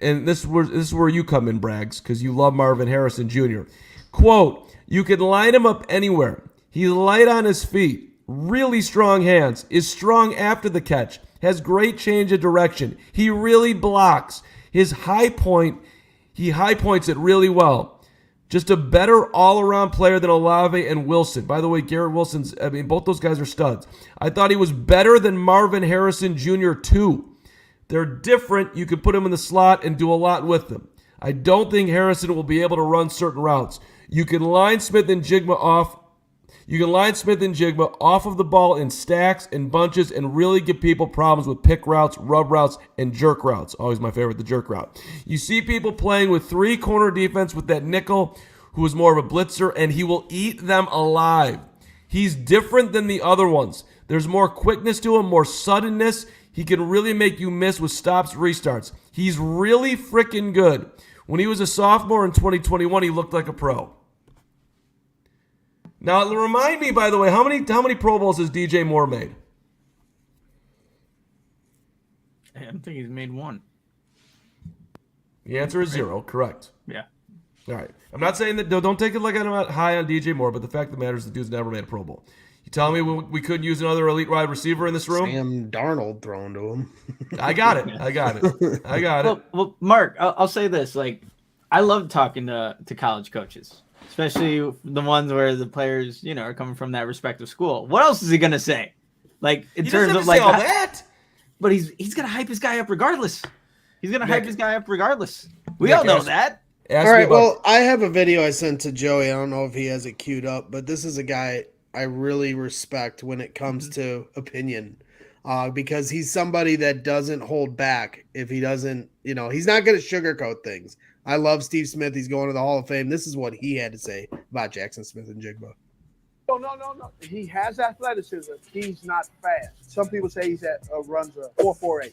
A: and this is where you come in, Braggs, because you love Marvin Harrison Jr. Quote, you can line him up anywhere. He's light on his feet, really strong hands, is strong after the catch, has great change of direction. He really blocks. His high point, he high points it really well. Just a better all-around player than Olave and Wilson. By the way, Garrett Wilson's, both those guys are studs. I thought he was better than Marvin Harrison Jr. too. They're different. You can put him in the slot and do a lot with them. I don't think Harrison will be able to run certain routes. You can line Smith and Jigba off of the ball in stacks and bunches and really give people problems with pick routes, rub routes, and jerk routes. Always my favorite, the jerk route. You see people playing with 3-corner defense with that nickel who is more of a blitzer, and he will eat them alive. He's different than the other ones. There's more quickness to him, more suddenness. He can really make you miss with stops, restarts. He's really freaking good. When he was a sophomore in 2021, he looked like a pro. Now, remind me, by the way, how many Pro Bowls has DJ Moore made?
B: I don't think he's made one.
A: The answer is 0. Correct.
B: Yeah.
A: All right. I'm not saying that. Don't take it like I'm not high on DJ Moore, but the fact of the matter is the dude's never made a Pro Bowl. You telling me we couldn't use another elite wide receiver in this room?
C: Sam Darnold thrown to him.
A: I got it.
B: Well, Mark, I'll say this. Like, I love talking to college coaches, especially the ones where the players, are coming from that respective school. What else is he gonna say? Like in terms of like
A: all that,
B: but he's gonna hype his guy up regardless. We all know that.
C: All right. Well, I have a video I sent to Joey. I don't know if he has it queued up, but this is a guy I really respect when it comes to opinion, because he's somebody that doesn't hold back. If he doesn't, he's not going to sugarcoat things. I love Steve Smith. He's going to the Hall of Fame. This is what he had to say about Jackson Smith and Jigba.
F: Oh, no. He has athleticism. He's not fast. Some people say runs a 4.48.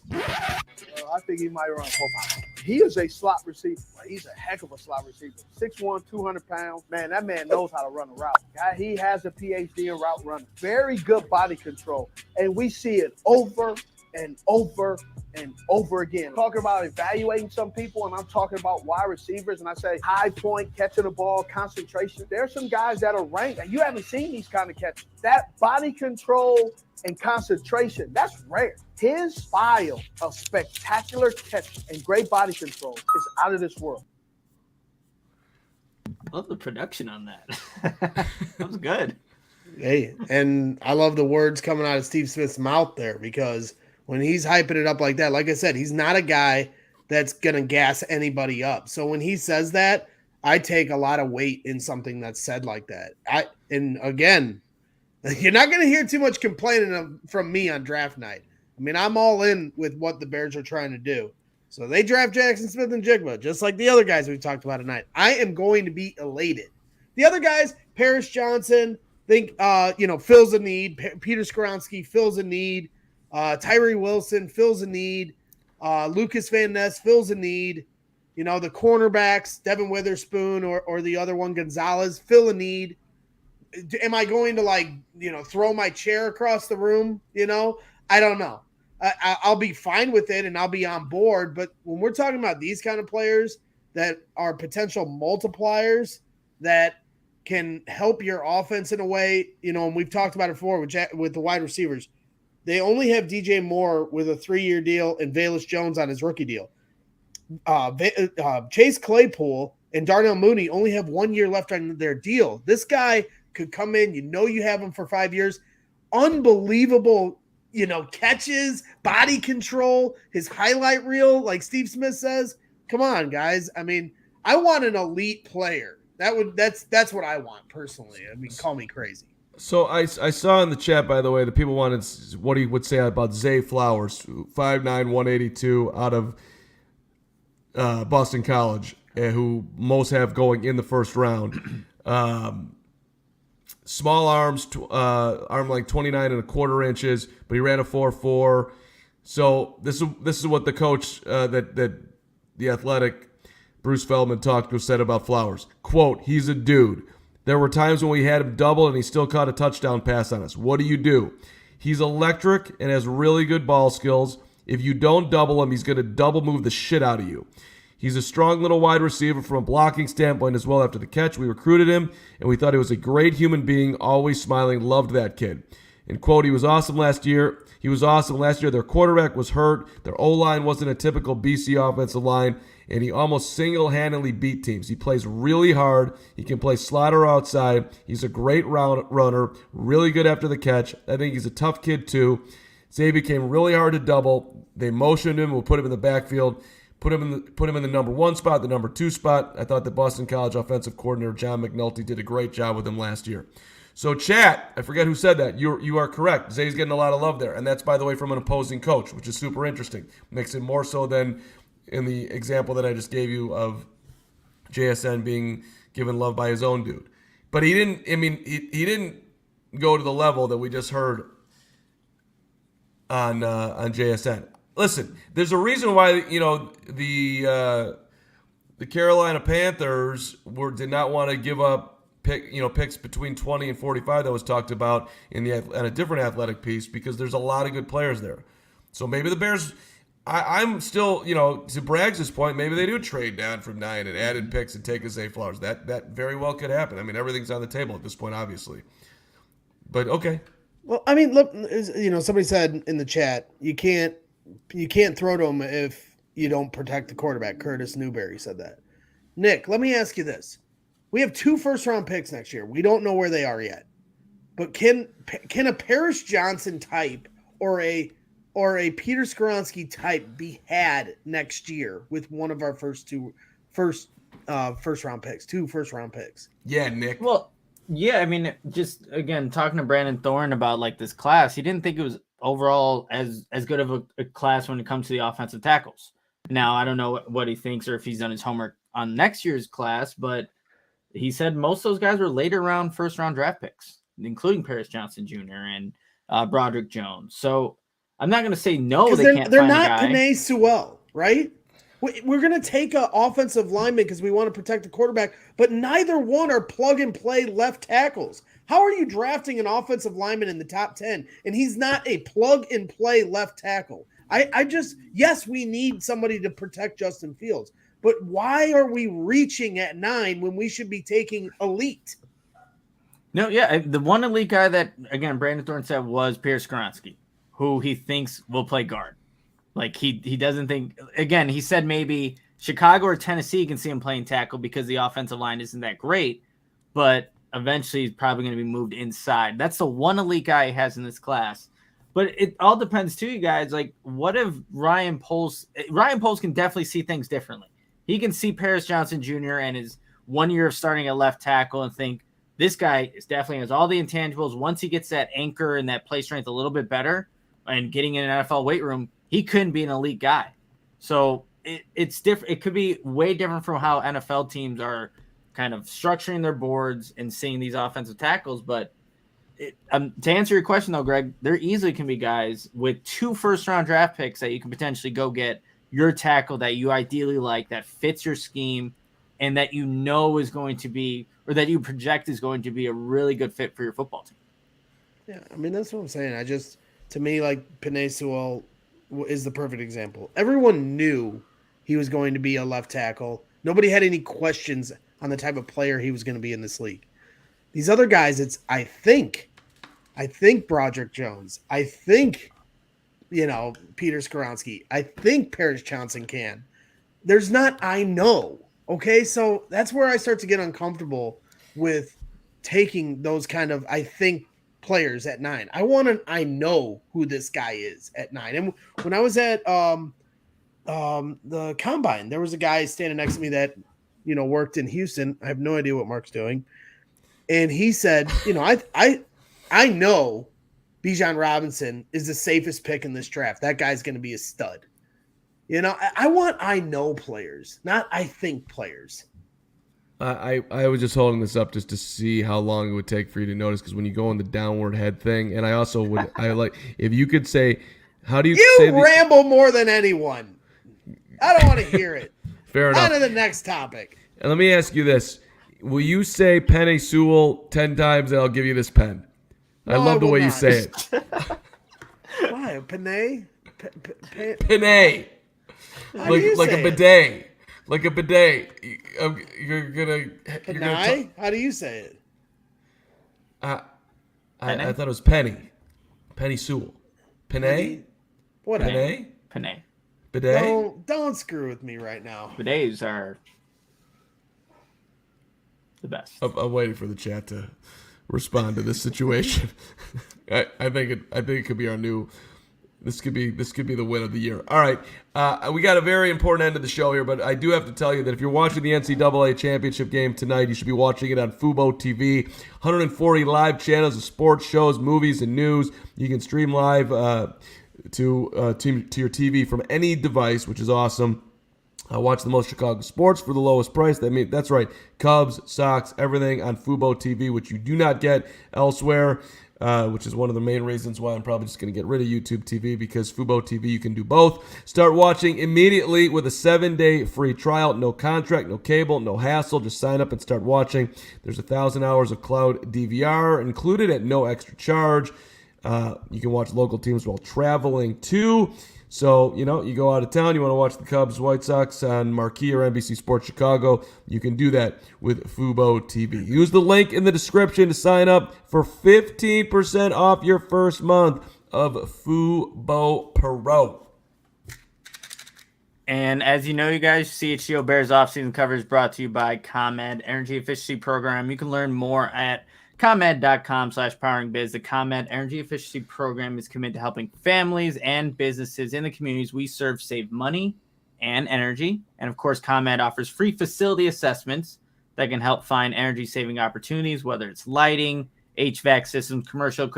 F: I think he might run 4.5. He is a slot receiver. He's a heck of a slot receiver. 6'1", 200 pounds. Man, that man knows how to run a route. He has a PhD in route running. Very good body control. And we see it over and over and over again. Talking about evaluating some people, and I'm talking about wide receivers, and I say high point, catching the ball, concentration. There's some guys that are ranked, and you haven't seen these kind of catches. That body control and concentration, that's rare. His file of spectacular catch and great body control is out of this world.
B: Love the production on that. That was good.
C: Hey, and I love the words coming out of Steve Smith's mouth there, because when he's hyping it up like that, like I said, he's not a guy that's going to gas anybody up. So when he says that, I take a lot of weight in something that's said like that. And again, you're not going to hear too much complaining from me on draft night. I mean, I'm all in with what the Bears are trying to do. So they draft Jackson Smith and Jigba, just like the other guys we talked about tonight. I am going to be elated. The other guys, Paris Johnson, fills a need. Peter Skoronski fills a need. Tyree Wilson fills a need. Lucas Van Ness fills a need. The cornerbacks, Devin Witherspoon or the other one, Gonzalez, fill a need. Am I going to throw my chair across the room? I don't know. I'll be fine with it and I'll be on board. But when we're talking about these kind of players that are potential multipliers that can help your offense in a way, and we've talked about it before with the wide receivers, they only have DJ Moore with a 3-year deal and Velus Jones on his rookie deal. Chase Claypool and Darnell Mooney only have 1 year left on their deal. This guy could come in, you have him for 5 years. Unbelievable, catches, body control, his highlight reel, like Steve Smith says. Come on, guys. I mean, I want an elite player. That's what I want personally. I mean, call me crazy.
A: So I saw in the chat, by the way, that people wanted what he would say about Zay Flowers, 5'9", 182, out of Boston College, who most have going in the first round. Small arms, arm length 29 and a quarter inches, but he ran a 4.4. So this is what the coach that the Athletic Bruce Feldman said about Flowers. Quote, "He's a dude. There were times when we had him double and he still caught a touchdown pass on us. What do? He's electric and has really good ball skills. If you don't double him, he's going to double move the shit out of you. He's a strong little wide receiver from a blocking standpoint as well after the catch. We recruited him, and we thought he was a great human being, always smiling. Loved that kid." And quote, "He was awesome last year. Their quarterback was hurt. Their O-line wasn't a typical BC offensive line, and he almost single-handedly beat teams. He plays really hard. He can play slot or outside. He's a great runner, really good after the catch. I think he's a tough kid too. Zay became really hard to double. They motioned him. We'll put him in the backfield. Put him in the number 1 spot, the number 2 spot. I thought the Boston College offensive coordinator John McNulty did a great job with him last year." So chat, I forget who said that. You are correct. Zay's getting a lot of love there, and that's, by the way, from an opposing coach, which is super interesting. Makes it more so than in the example that I just gave you of JSN being given love by his own dude. But he didn't. I mean, he didn't go to the level that we just heard on JSN. Listen, there's a reason why the Carolina Panthers did not want to give up picks between 20 and 45 that was talked about in a different athletic piece, because there's a lot of good players there. So maybe the Bears, I'm still, to Braggs' point, maybe they do trade down from 9 and add in picks and take a Zay Flowers. That very well could happen. I mean, everything's on the table at this point, obviously. But okay.
C: Well, I mean, look, somebody said in the chat, you can't throw to him if you don't protect the quarterback. Curtis Newberry said that. Nick, let me ask you this. We have 2 first-round picks next year. We don't know where they are yet. But can a Paris Johnson type or a Peter Skoronski type be had next year with one of our two first-round picks?
A: Yeah, Nick.
B: Well, yeah, I mean, just, again, talking to Brandon Thorne about, this class, he didn't think it was overall as good of a class when it comes to the offensive tackles. Now, I don't know what he thinks or if he's done his homework on next year's class, but he said most of those guys were later round first-round draft picks, including Paris Johnson Jr. and Broderick Jones. So I'm not going to say no, they're not
C: Penei Sewell, right? We're going to take an offensive lineman because we want to protect the quarterback, but neither one are plug-and-play left tackles. How are you drafting an offensive lineman in the top 10 and he's not a plug-and-play left tackle? Yes, we need somebody to protect Justin Fields, but why are we reaching at 9 when we should be taking elite?
B: No, yeah, the one elite guy that, again, Brandon Thorne said was Pierce Skoronski, who he thinks will play guard. He doesn't think, again, he said maybe Chicago or Tennessee can see him playing tackle because the offensive line isn't that great, but eventually he's probably going to be moved inside. That's the one elite guy he has in this class. But it all depends too, you guys. What if Ryan Poles can definitely see things differently. He can see Paris Johnson Jr. and his 1 year of starting at left tackle and think this guy is definitely has all the intangibles. Once he gets that anchor and that play strength a little bit better and getting in an NFL weight room, he couldn't be an elite guy. So it's different. It could be way different from how NFL teams are kind of structuring their boards and seeing these offensive tackles. But to answer your question, though, Greg, there easily can be guys with 2 first-round draft picks that you can potentially go get your tackle that you ideally like, that fits your scheme, and that you know is going to be, or that you project is going to be a really good fit for your football team.
C: Yeah, I mean, that's what I'm saying. To me, like, Penei Sewell is the perfect example. Everyone knew he was going to be a left tackle. Nobody had any questions on the type of player he was going to be in this league. These other guys, I think Broderick Jones. I think, Peter Skoronski. I think Paris Johnson can. There's not, I know. Okay, so that's where I start to get uncomfortable with taking those kind of, I think, players at 9. I know who this guy is at 9. And when I was at the combine, there was a guy standing next to me that, worked in Houston. I have no idea what Mark's doing. And he said, I know Bijan Robinson is the safest pick in this draft. That guy's going to be a stud. I know players, not I think players.
A: I was just holding this up just to see how long it would take for you to notice, because when you go on the downward head thing, and I also would if you could say, how do you say
C: ramble more than anyone. I don't want to hear it.
A: Fair enough.
C: On to the next topic.
A: And let me ask you this: will you say Penei Sewell 10 times, and I'll give you this pen?
C: No,
A: I love the way you say it.
C: Why Penei?
A: Penei, like a bidet. Like a bidet. You're gonna.
C: Penei? How do you say it?
A: I thought it was Penny. Penei Sewell. Penei?
C: What?
A: Penei?
B: Penei.
A: Bidet?
C: Don't screw with me right now.
B: Bidets are the best.
A: I'm waiting for the chat to respond to this situation. I think it could be our new. This could be the win of the year. All right, we got a very important end of the show here, but I do have to tell you that if you're watching the NCAA championship game tonight, you should be watching it on Fubo TV. 140 live channels of sports, shows, movies, and news. You can stream live to your TV from any device, which is awesome. Watch the most Chicago sports for the lowest price. That's right, Cubs, Sox, everything on Fubo TV, which you do not get elsewhere. Which is one of the main reasons why I'm probably just going to get rid of YouTube TV, because Fubo TV, you can do both. Start watching immediately with a 7-day free trial. No contract, no cable, no hassle. Just sign up and start watching. There's 1,000 hours of cloud DVR included at no extra charge. You can watch local teams while traveling too. So, you go out of town, you want to watch the Cubs, White Sox on Marquee or NBC Sports Chicago, you can do that with Fubo TV. Use the link in the description to sign up for 15% off your first month of Fubo Pro.
B: And as you know, you guys, CHGO Bears offseason coverage brought to you by ComEd Energy Efficiency Program. You can learn more at ComEd.com/poweringbiz. The ComEd Energy Efficiency Program is committed to helping families and businesses in the communities we serve save money and energy. And of course, ComEd offers free facility assessments that can help find energy-saving opportunities, whether it's lighting, HVAC systems, commercial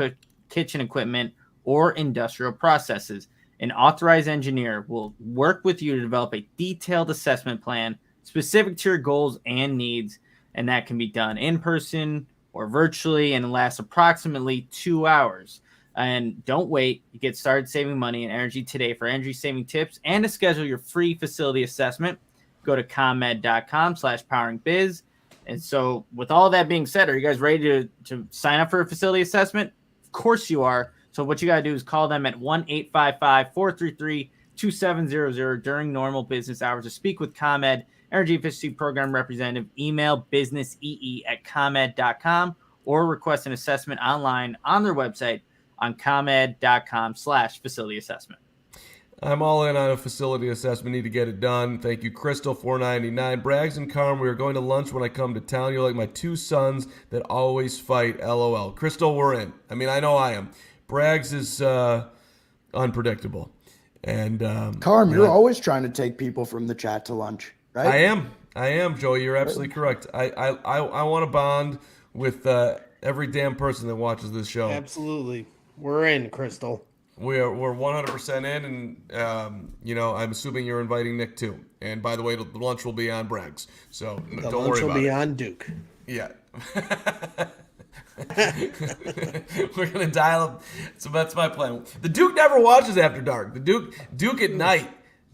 B: kitchen equipment, or industrial processes. An authorized engineer will work with you to develop a detailed assessment plan specific to your goals and needs, and that can be done in person or virtually, and it lasts approximately 2 hours. And don't wait. You get started saving money and energy today. For energy saving tips and to schedule your free facility assessment, go to ComEd.com/poweringbiz. And so with all that being said, are you guys ready to sign up for a facility assessment? Of course you are. So what you got to do is call them at 1-855-433-2700 during normal business hours to speak with ComEd Energy Efficiency Program representative. Email businessee@comed.com or request an assessment online on their website on comed.com/facility assessment.
A: I'm all in on a facility assessment. Need to get it done. Thank you, Crystal, $4.99. Braggs and Carm, we are going to lunch when I come to town. You're like my two sons that always fight. LOL. Crystal, we're in. I mean, I know I am. Braggs is unpredictable. And
D: Carm, you're always trying to take people from the chat to lunch, right?
A: I am. I am, Joey. You're absolutely correct. I want to bond with every damn person that watches this show.
C: Absolutely. We're in, Crystal.
A: We're 100% in, and I'm assuming you're inviting Nick too. And by the way, the lunch will be on Braggs, so don't worry about it.
C: The lunch will be on Duke.
A: Yeah. We're gonna dial up. So that's my plan. The Duke never watches after dark. The Duke at night.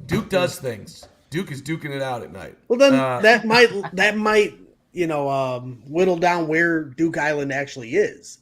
A: Duke does things. Duke is duking it out at night.
C: Well, then that might whittle down where Duke Island actually is.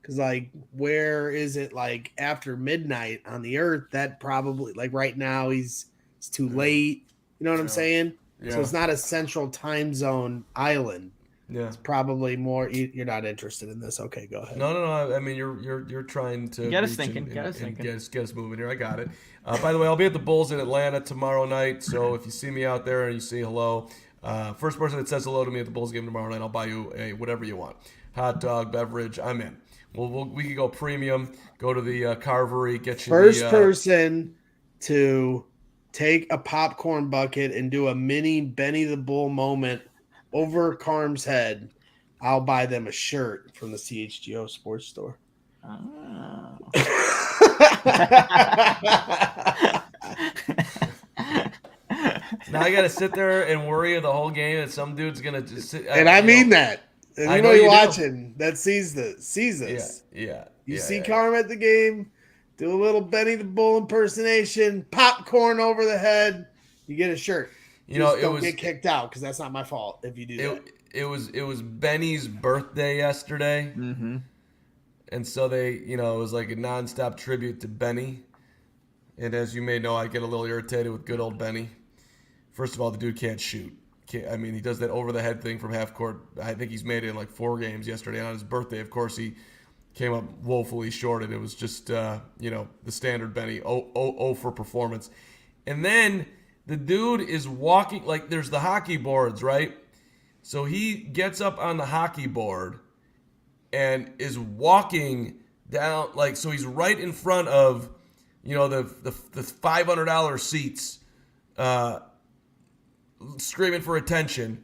C: Because, like, where is it, like, after midnight on the Earth? That probably, like, right now it's too late. You know what I'm saying? Yeah. So it's not a central time zone island. Yeah. It's probably more. You're not interested in this. Okay, go ahead.
A: No. I mean, you're trying to
B: get us thinking. Get us
A: moving here. I got it. By the way, I'll be at the Bulls in Atlanta tomorrow night. So if you see me out there and you say hello, first person that says hello to me at the Bulls game tomorrow night, I'll buy you whatever you want. Hot dog, beverage. I'm in. We can go premium. Go to the Carvery. Get you
C: first person to take a popcorn bucket and do a mini Benny the Bull moment over Carm's head. I'll buy them a shirt from the CHGO Sports Store.
B: Oh.
A: Now I got to sit there and worry the whole game that some dude's gonna just sit.
C: And I mean that. Anybody watching that sees this.
A: Yeah.
C: You see Carm at the game, do a little Benny the Bull impersonation, popcorn over the head, you get a shirt. Don't get kicked out because that's not my fault if you do that.
A: It was Benny's birthday yesterday, and so they, it was like a nonstop tribute to Benny. And as you may know, I get a little irritated with good old Benny. First of all, the dude can't shoot. He does that over the head thing from half court. I think he's made it in like 4 games yesterday. And on his birthday, of course, he came up woefully short, and it was just the standard Benny for performance. And then the dude is walking, like, there's the hockey boards, right? So he gets up on the hockey board and is walking down, like, so he's right in front of, the $500 seats, screaming for attention.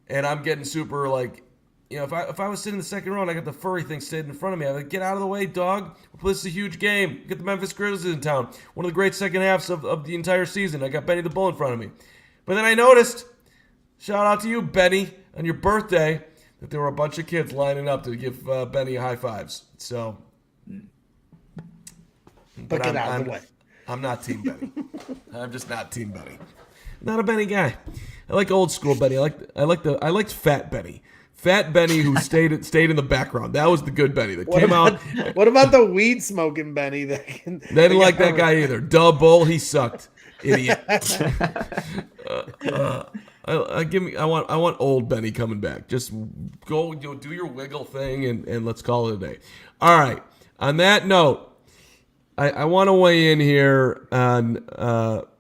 A: And I'm getting super, like, if I was sitting in the second row and I got the furry thing sitting in front of me, I'd be like, get out of the way, dog. This is a huge game. Get the Memphis Grizzlies in town. One of the great second halves of the entire season. I got Benny the Bull in front of me. But then I noticed, shout out to you, Benny, on your birthday, that there were a bunch of kids lining up to give Benny high fives. So,
C: but get out of the way.
A: I'm not Team Benny. I'm just not Team Benny. Not a Benny guy. I like old school Benny. I liked Fat Benny. Fat Benny who stayed in the background. That was the good Benny that came out.
C: What about the weed smoking Benny?
A: They didn't like that guy either. Duh Bull, he sucked. Idiot. I want old Benny coming back. Just go do your wiggle thing and let's call it a day. All right. On that note, I want to weigh in here on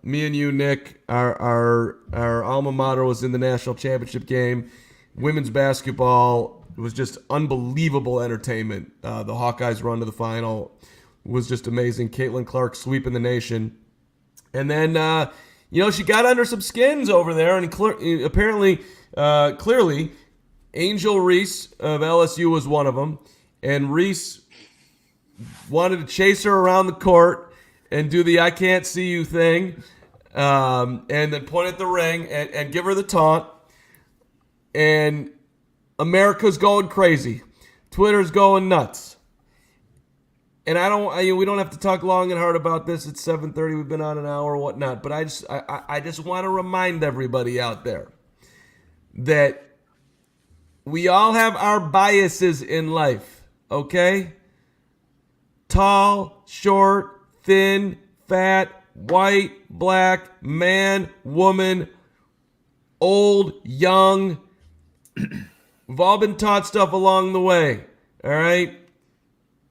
A: me and you, Nick. Our alma mater was in the national championship game. Women's basketball was just unbelievable entertainment. The Hawkeyes run to the final was just amazing. Caitlin Clark sweeping the nation. And then, she got under some skins over there. And apparently, clearly, Angel Reese of LSU was one of them. And Reese wanted to chase her around the court and do the I can't see you thing. And then point at the ring and give her the taunt. And America's going crazy. Twitter's going nuts. And we don't have to talk long and hard about this. It's 7:30. We've been on an hour or whatnot. But I just want to remind everybody out there that we all have our biases in life. Okay? Tall, short, thin, fat, white, black, man, woman, old, young. We've all been taught stuff along the way, all right?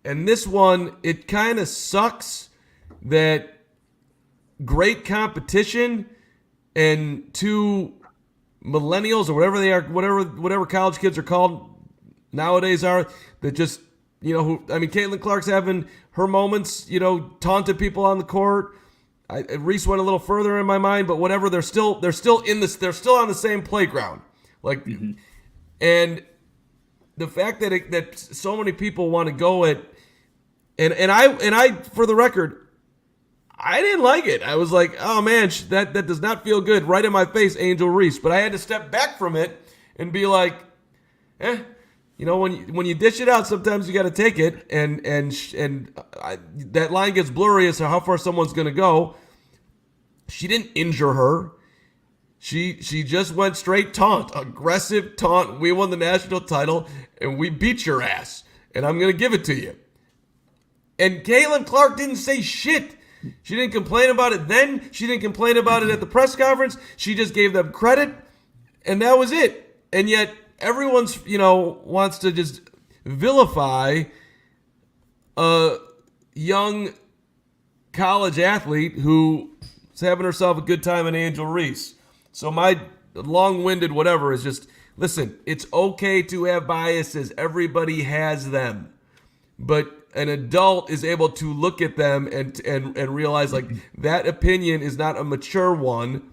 A: And this one, it kind of sucks that great competition and 2 millennials or whatever they are, whatever college kids are called nowadays are, that just, Caitlin Clark's having her moments, taunted people on the court. Reese went a little further in my mind, but whatever. They're still in this. They're still on the same playground. Like, and the fact that so many people want to go at, and I for the record, I didn't like it. I was like, oh man, that does not feel good. Right in my face, Angel Reese. But I had to step back from it and be like, when you dish it out, sometimes you got to take it. And that line gets blurry as to how far someone's going to go. She didn't injure her. She just went straight taunt, aggressive taunt. We won the national title, and we beat your ass, and I'm going to give it to you. And Caitlin Clark didn't say shit. She didn't complain about it then. She didn't complain about it at the press conference. She just gave them credit, and that was it. And yet everyone's, wants to just vilify a young college athlete who's having herself a good time in Angel Reese. So my long-winded whatever is just, listen, it's okay to have biases. Everybody has them. But an adult is able to look at them and realize, like, that opinion is not a mature one.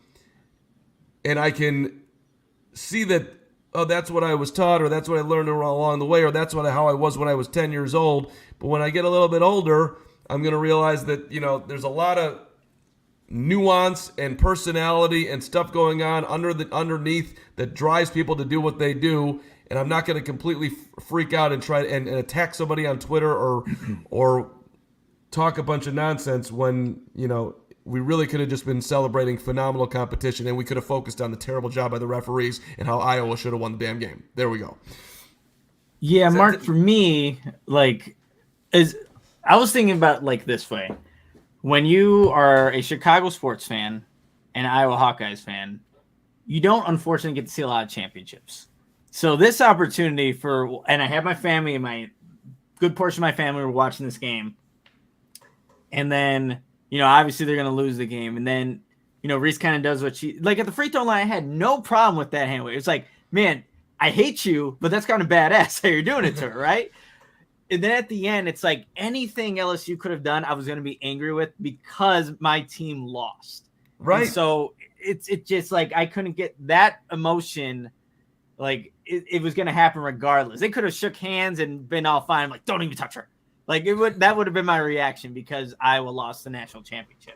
A: And I can see that, that's what I was taught, or that's what I learned along the way, or that's how I was when I was 10 years old. But when I get a little bit older, I'm going to realize that, there's a lot of nuance and personality and stuff going on underneath that drives people to do what they do. And I'm not going to completely freak out and try and attack somebody on Twitter or talk a bunch of nonsense when, we really could have just been celebrating phenomenal competition, and we could have focused on the terrible job by the referees and how Iowa should have won the damn game. There we go.
B: Yeah, Mark, for me, I was thinking about this way. When you are a Chicago sports fan and Iowa Hawkeyes fan, you don't unfortunately get to see a lot of championships. So this opportunity and I have my family, good portion of my family were watching this game. And then, obviously they're going to lose the game. And then, Reese kind of does what she, at the free throw line, I had no problem with that hand wave. It's like, man, I hate you, but that's kind of badass how you're doing it to her, right? And then at the end, it's like anything LSU could have done, I was going to be angry with because my team lost.
A: Right.
B: And so it's just I couldn't get that emotion. It was going to happen regardless. They could have shook hands and been all fine. I'm like, don't even touch her. That would have been my reaction because Iowa lost the national championship.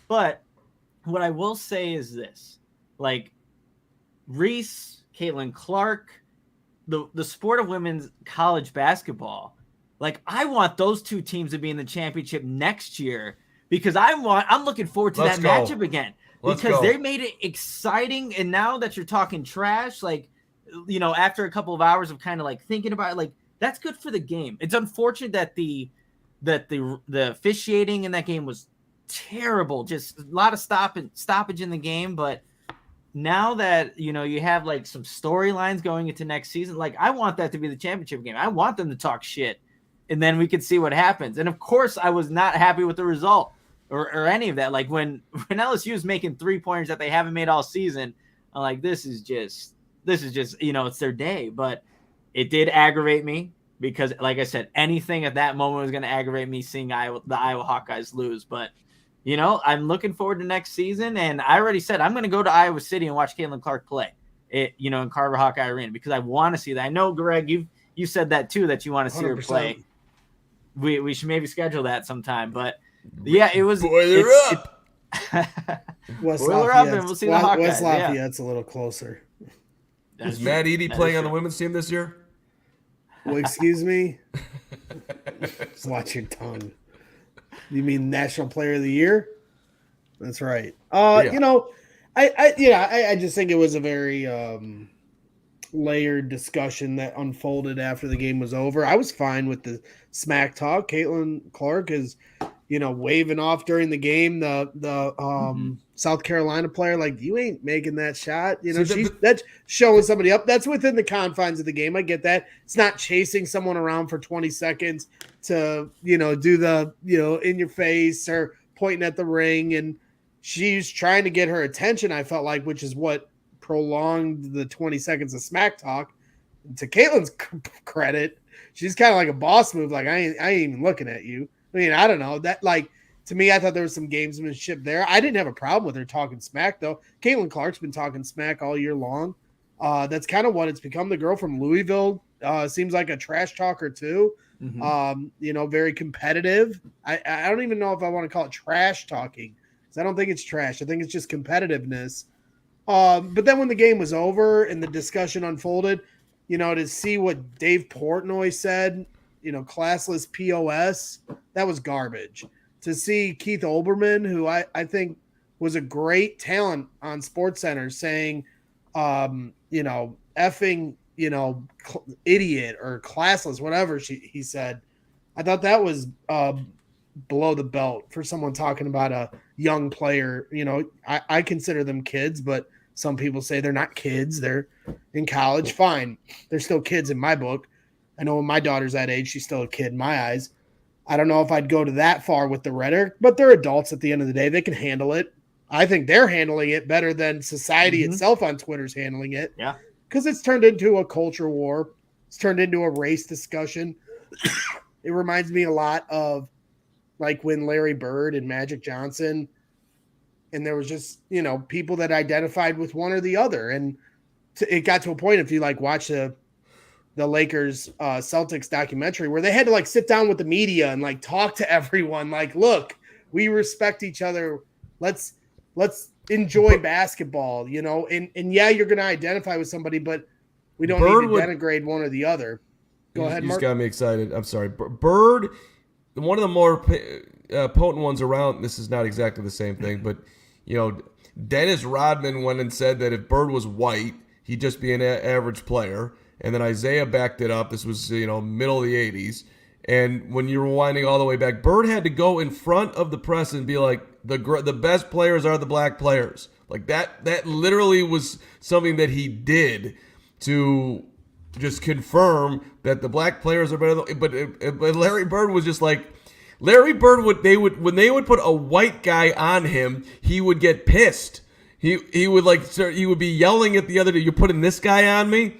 B: But what I will say is this, Reese, Caitlin Clark, the sport of women's college basketball, I want those two teams to be in the championship next year because I'm looking forward to that matchup again because they made it exciting. And now that you're talking trash, after a couple of hours of kind of thinking about it, that's good for the game. It's unfortunate that the officiating in that game was terrible. Just a lot of stoppage in the game. But now that, you have some storylines going into next season, I want that to be the championship game. I want them to talk shit and then we could see what happens. And of course I was not happy with the result or any of that. When LSU is making 3-pointers that they haven't made all season, I'm like, this is just, it's their day. But it did aggravate me because, like I said, anything at that moment was going to aggravate me seeing the Iowa Hawkeyes lose. But, I'm looking forward to next season. And I already said I'm going to go to Iowa City and watch Caitlin Clark play in Carver Hawkeye Arena because I want to see that. I know, Greg, you said that too, that you want to see 100%. Her play. We should maybe schedule that sometime. But, yeah, it was –
C: Boiler up, and
B: we'll see the Hawkeyes.
C: West Lafayette's a little closer.
A: Is Matt Edie playing on the women's team this year?
C: Well, excuse me? Just watch your tongue. You mean National Player of the Year? That's right.
A: Yeah.
C: I just think it was a very layered discussion that unfolded after the game was over. I was fine with the smack talk. Caitlin Clark is, waving off during the game. The South Carolina player, you ain't making that shot. That's showing somebody up. That's within the confines of the game. I get that. It's not chasing someone around for 20 seconds to, do the, in your face or pointing at the ring. And she's trying to get her attention, I felt like, which is what prolonged the 20 seconds of smack talk. To Caitlin's credit, she's kind of like a boss move. I ain't even looking at you. I mean, I don't know that. To me, I thought there was some gamesmanship there. I didn't have a problem with her talking smack, though. Caitlin Clark's been talking smack all year long. That's kind of what it's become. The girl from Louisville seems like a trash talker, too. Very competitive. I don't even know if I want to call it trash talking, because I don't think it's trash. I think it's just competitiveness. But then when the game was over and the discussion unfolded, to see what Dave Portnoy said, classless POS, that was garbage. To see Keith Olbermann, who I think was a great talent on SportsCenter, saying, effing, idiot or classless, whatever he said. I thought that was below the belt for someone talking about a young player. I consider them kids, but some people say they're not kids. They're in college. Fine. They're still kids in my book. I know when my daughter's that age, she's still a kid in my eyes. I don't know if I'd go to that far with the rhetoric, but they're adults at the end of the day. They can handle it. I think they're handling it better than society itself on Twitter's handling it.
B: Yeah.
C: Because it's turned into a culture war. It's turned into a race discussion. It reminds me a lot of like when Larry Bird and Magic Johnson, and there was just, people that identified with one or the other. And it got to a point, if you watch the Lakers Celtics documentary, where they had to sit down with the media and talk to everyone. Look, we respect each other. Let's enjoy basketball, and yeah, you're going to identify with somebody, but we don't need to denigrate one or the other. Go ahead, Mark.
A: You just got me excited. I'm sorry. Bird, one of the more potent ones around, this is not exactly the same thing, but, Dennis Rodman went and said that if Bird was white, he'd just be an average player. And then Isaiah backed it up. This was, middle of the 80s. And when you were winding all the way back, Bird had to go in front of the press and be like, the best players are the black players. That literally was something that he did to just confirm that the black players are better. But Larry Bird was just like, Larry Bird when they would put a white guy on him, he would get pissed. He would be yelling at the other dude, "You're putting this guy on me."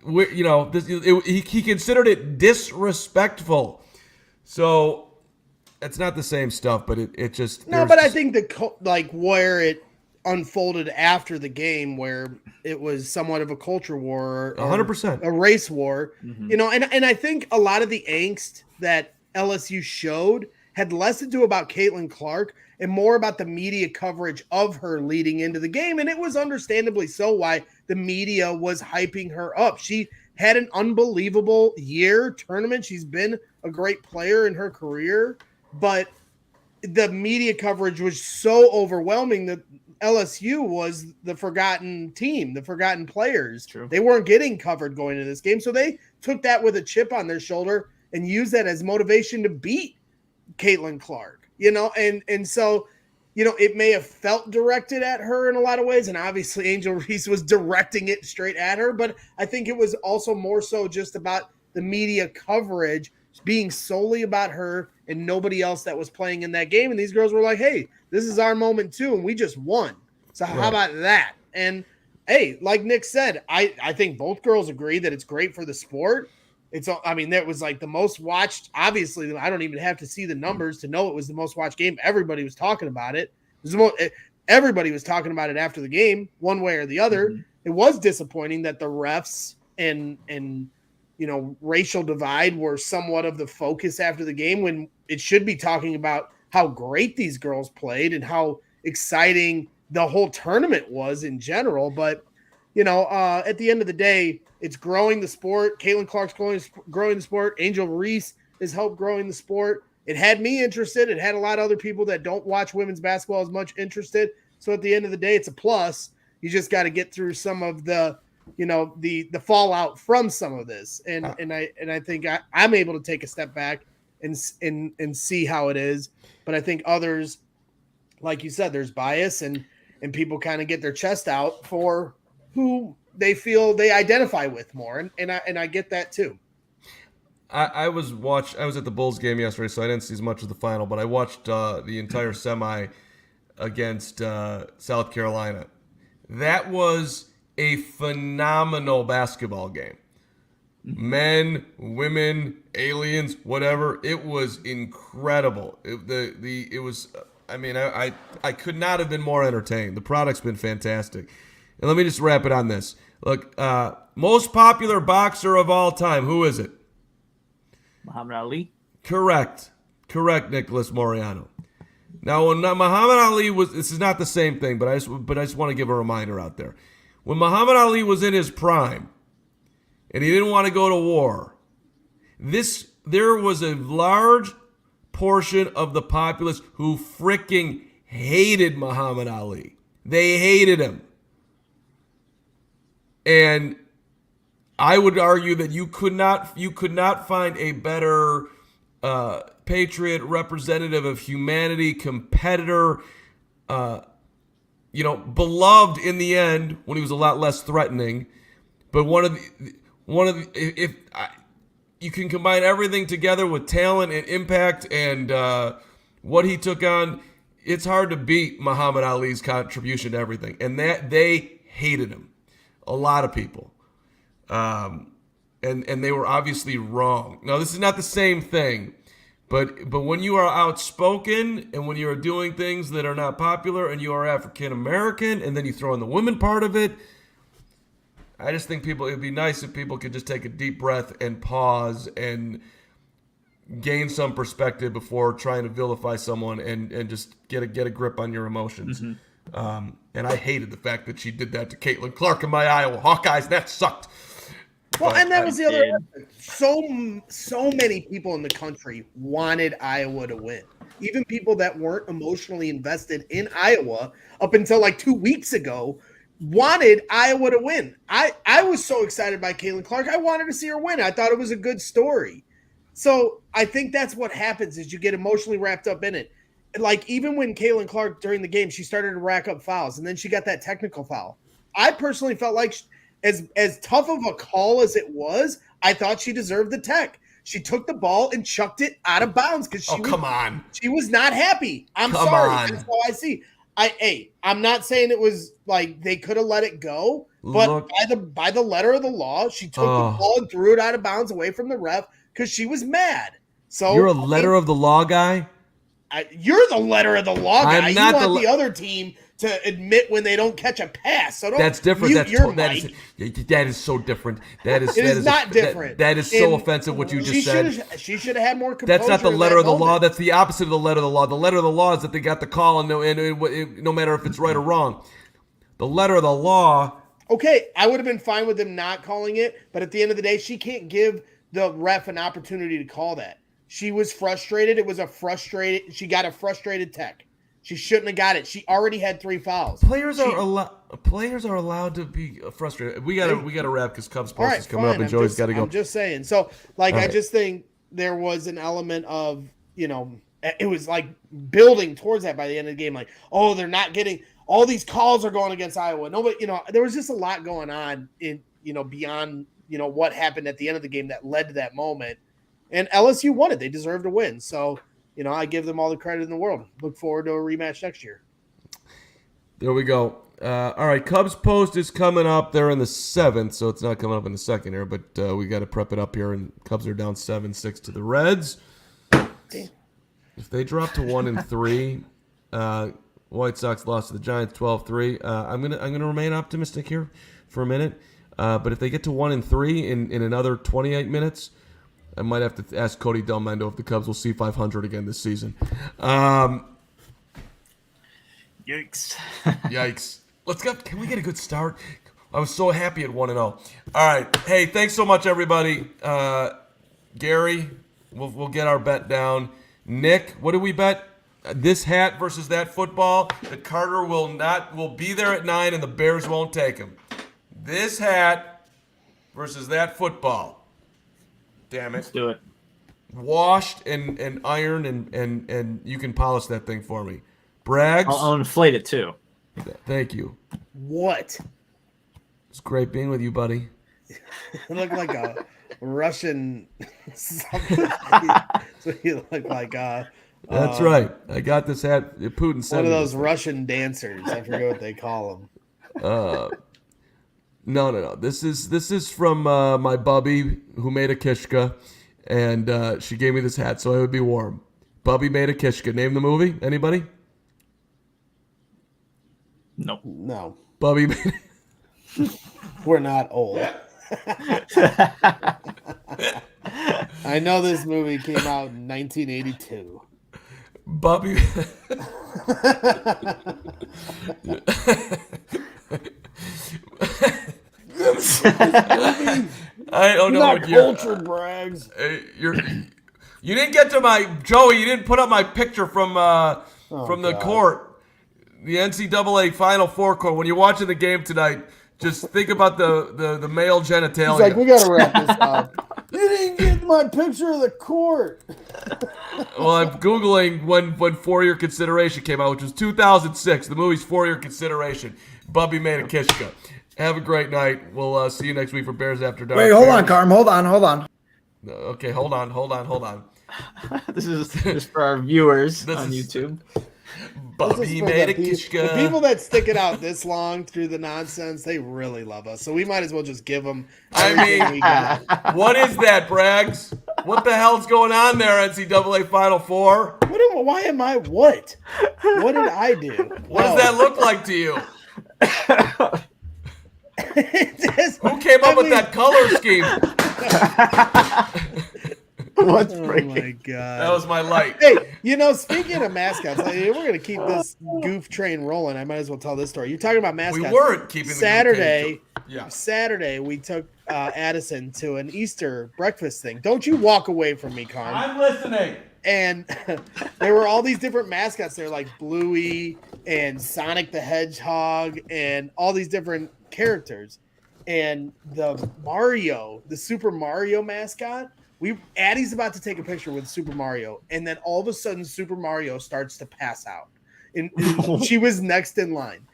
A: He considered it disrespectful. So it's not the same stuff, but it just
C: no. But I think where it unfolded after the game, where it was somewhat of a culture war,
A: 100%,
C: a race war. And I think a lot of the angst that LSU showed had less to do about Caitlin Clark and more about the media coverage of her leading into the game. And it was understandably so why the media was hyping her up. She had an unbelievable tournament. She's been a great player in her career, but the media coverage was so overwhelming that LSU was the forgotten team, the forgotten players.
B: True.
C: They weren't getting covered going into this game. So they took that with a chip on their shoulder and used that as motivation to beat Caitlin Clark, and so, it may have felt directed at her in a lot of ways. And obviously Angel Reese was directing it straight at her, but I think it was also more so just about the media coverage being solely about her and nobody else that was playing in that game. And these girls were like, hey, this is our moment too. And we just won. So how about that? And hey, like Nick said, I think both girls agree that it's great for the sport. That was the most watched. Obviously, I don't even have to see the numbers to know it was the most watched game. Everybody was talking about it. Everybody was talking about it after the game, one way or the other. Mm-hmm. It was disappointing that the refs and racial divide were somewhat of the focus after the game, when it should be talking about how great these girls played and how exciting the whole tournament was in general. But at the end of the day, it's growing the sport. Caitlin Clark's growing the sport. Angel Reese has helped growing the sport. It had me interested. It had a lot of other people that don't watch women's basketball as much interested. So at the end of the day, it's a plus. You just got to get through some of the fallout from some of this. And I think I'm able to take a step back and see how it is. But I think others, like you said, there's bias and people kind of get their chest out for who they feel they identify with more. And I get that too.
A: I was at the Bulls game yesterday, so I didn't see as much of the final, but I watched the entire semi against South Carolina. That was a phenomenal basketball game. Men, women, aliens, whatever. It was incredible. It was. I mean, I could not have been more entertained. The product's been fantastic. And let me just wrap it on this. Look, most popular boxer of all time. Who is it?
B: Muhammad Ali.
A: Correct, Nicholas Moriano. Now, when Muhammad Ali was, this is not the same thing, but I just want to give a reminder out there. When Muhammad Ali was in his prime, and he didn't want to go to war, there was a large portion of the populace who freaking hated Muhammad Ali. They hated him. And I would argue that you could not find a better patriot, representative of humanity, competitor, beloved in the end when he was a lot less threatening. But you can combine everything together with talent and impact and what he took on, it's hard to beat Muhammad Ali's contribution to everything. And that they hated him. A lot of people. And they were obviously wrong. Now, this is not the same thing. But when you are outspoken and when you are doing things that are not popular and you are African American and then you throw in the women part of it, I just think it would be nice if people could just take a deep breath and pause and gain some perspective before trying to vilify someone and just get a grip on your emotions. Mm-hmm. And I hated the fact that she did that to Caitlin Clark in my Iowa Hawkeyes. That sucked.
C: Well, and that was the other. So many people in the country wanted Iowa to win. Even people that weren't emotionally invested in Iowa up until like 2 weeks ago wanted Iowa to win. I was so excited by Caitlin Clark. I wanted to see her win. I thought it was a good story. So I think that's what happens is you get emotionally wrapped up in it. Like even when Caitlin Clark during the game, she started to rack up fouls and then she got that technical foul. I personally felt like as tough of a call as it was, I thought she deserved the tech. She took the ball and chucked it out of bounds because she was not happy. I'm sorry. That's how I see. I'm not saying it was like they could have let it go, but by the letter of the law, she took the ball and threw it out of bounds away from the ref because she was mad. So
A: you're a letter of the law guy?
C: You're the letter of the law guy. You want the other team to admit when they don't catch a pass. So
A: that's different. That is so different. That is not different. That is so offensive what you just said.
C: She should have had more composure.
A: That's not the letter of the law. That's the opposite of the letter of the law. The letter of the law is that they got the call and no matter if it's right or wrong. The letter of the law.
C: Okay, I would have been fine with them not calling it, but at the end of the day, she can't give the ref an opportunity to call that. She was frustrated. She got a frustrated tech. She shouldn't have got it. She already had 3 fouls.
A: Players are allowed to be frustrated. We gotta wrap because Cubs post is coming up and Joey's got to go.
C: I'm just saying. So I just think there was an element of it was like building towards that by the end of the game. Like, oh, they're not getting all these calls are going against Iowa. Nobody, there was just a lot going on in beyond what happened at the end of the game that led to that moment. And LSU won it. They deserved to win. So, I give them all the credit in the world. Look forward to a rematch next year.
A: There we go. All right, Cubs post is coming up. They're in the 7th, so it's not coming up in the second here, but we got to prep it up here, and Cubs are down 7-6 to the Reds.
C: Okay.
A: If they drop to 1-3, White Sox lost to the Giants 12-3. I'm gonna remain optimistic here for a minute, but if they get to 1-3 in another 28 minutes, I might have to ask Cody Del Mendo if the Cubs will see 500 again this season.
B: Yikes.
A: Yikes. Let's go. Can we get a good start? I was so happy at 1-0. All right. Hey, thanks so much, everybody. Gary, we'll get our bet down. Nick, what do we bet? This hat versus that football. That Carter will be there at 9 and the Bears won't take him. This hat versus that football. Damn it.
B: Let's do it.
A: Washed and ironed and you can polish that thing for me. Braggs.
B: I'll inflate it too.
A: Thank you.
C: What?
A: It's great being with you, buddy.
C: You look like a Russian something. So you look like
A: That's right. I got this hat. Putin sent
C: one of those Russian dancers. I forget what they call them.
A: No. This is from my bubby who made a kishka, and she gave me this hat so I would be warm. Bubby made a kishka. Name the movie. Anybody?
B: Nope.
C: No,
A: Bubby made.
C: we're not old. I know this movie came out in 1982.
A: Bubby. I don't know
C: Not
A: what you're.
C: culture brags.
A: You didn't get to my Joey. You didn't put up my picture from the court, the NCAA Final Four court. When you're watching the game tonight, just think about the male genitalia.
C: He's like, we gotta wrap this up. You didn't get my picture of the court.
A: Well, I'm googling when For Your Consideration came out, which was 2006. The movie's For Your Consideration. Bubby made a kishka. Have a great night. We'll see you next week for Bears After Dark.
D: Wait, hold on, Carm. Hold on.
A: Okay, hold on.
B: This is just for our viewers
A: This
B: on
A: is-
B: YouTube.
A: Bubby made a
C: The
A: kishka.
C: people that stick it out this long through the nonsense, they really love us. So we might as well just give them everything we got.
A: What is that, Braggs? What the hell's going on there, NCAA Final Four?
C: Why am I what? What did I do?
A: What does that look like to you? Who came up with that color scheme?
B: What's
C: Oh
B: breaking?
C: my god!
A: That was my light.
C: Hey, speaking of mascots, we're gonna keep this goof train rolling. I might as well tell this story. You're talking about mascots.
A: We weren't keeping the
C: Saturday.
A: Yeah.
C: Saturday, we took Addison to an Easter breakfast thing. Don't you walk away from me, Carm.
A: I'm listening.
C: And there were all these different mascots there, like Bluey and Sonic the Hedgehog and all these different characters. And the Super Mario mascot, Addie's about to take a picture with Super Mario, and then all of a sudden Super Mario starts to pass out. And she was next in line.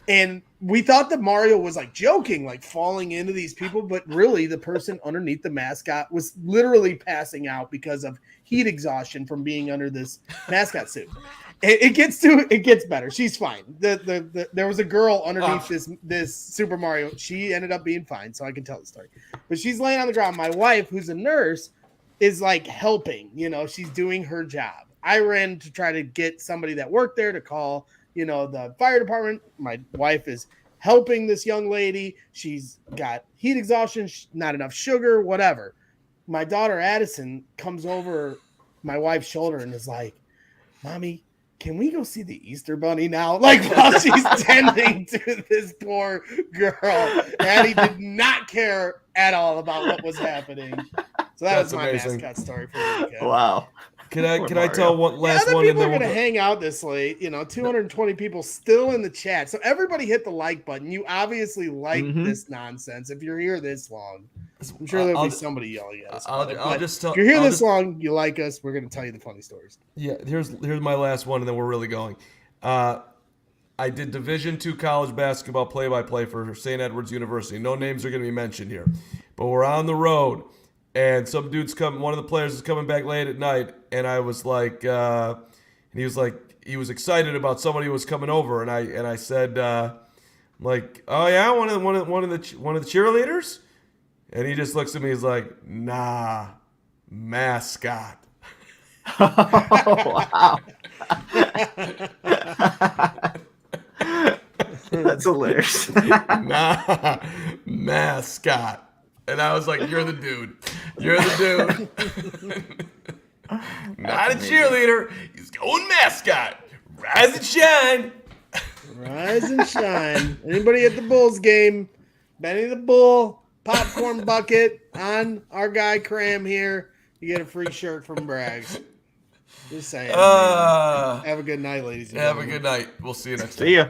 C: And we thought that Mario was like joking, like falling into these people, but really the person underneath the mascot was literally passing out because of heat exhaustion from being under this mascot suit. It gets better. She's fine. There was a girl underneath this Super Mario. She ended up being fine, so I can tell the story. But she's laying on the ground. My wife, who's a nurse, is like helping. She's doing her job. I ran to try to get somebody that worked there to call the fire department. My wife is helping this young lady. She's got heat exhaustion, not enough sugar, whatever. My daughter Addison comes over my wife's shoulder and is like, "Mommy, can we go see the Easter Bunny now?" Like while she's tending to this poor girl. Addie did not care at all about what was happening. So that's my
A: amazing.
C: mascot story for the weekend.
B: Wow.
A: Can I tell one last
C: Other
A: one?
C: people
A: And
C: are
A: then
C: going to hang out this late. 220 people still in the chat. So everybody hit the like button. You obviously like this nonsense. If you're here this long, I'm sure there'll be somebody yelling at us.
A: I'll just tell.
C: If you're here
A: I'll
C: this
A: just-
C: long, you like us. We're going to tell you the funny stories.
A: Yeah, here's my last one, and then we're really going. I did Division II college basketball play-by-play for St. Edward's University. No names are going to be mentioned here, but we're on the road, and some dude's coming. One of the players is coming back late at night, and I was like, and he was excited about somebody who was coming over, and I said, like, oh yeah, one of the cheerleaders, and he just looks at me. He's like, nah, mascot.
B: Wow. That's hilarious.
A: Nah, mascot. And I was like, you're the dude. You're the dude. Not a cheerleader. He's going mascot. Rise and shine.
C: Rise and shine. Anybody at the Bulls game? Benny the Bull, popcorn bucket on our guy Cram here. You get a free shirt from Braggs. Just saying. Have a good night, ladies and
A: Have a
C: gentlemen.
A: good night. We'll see you next time.
B: See ya.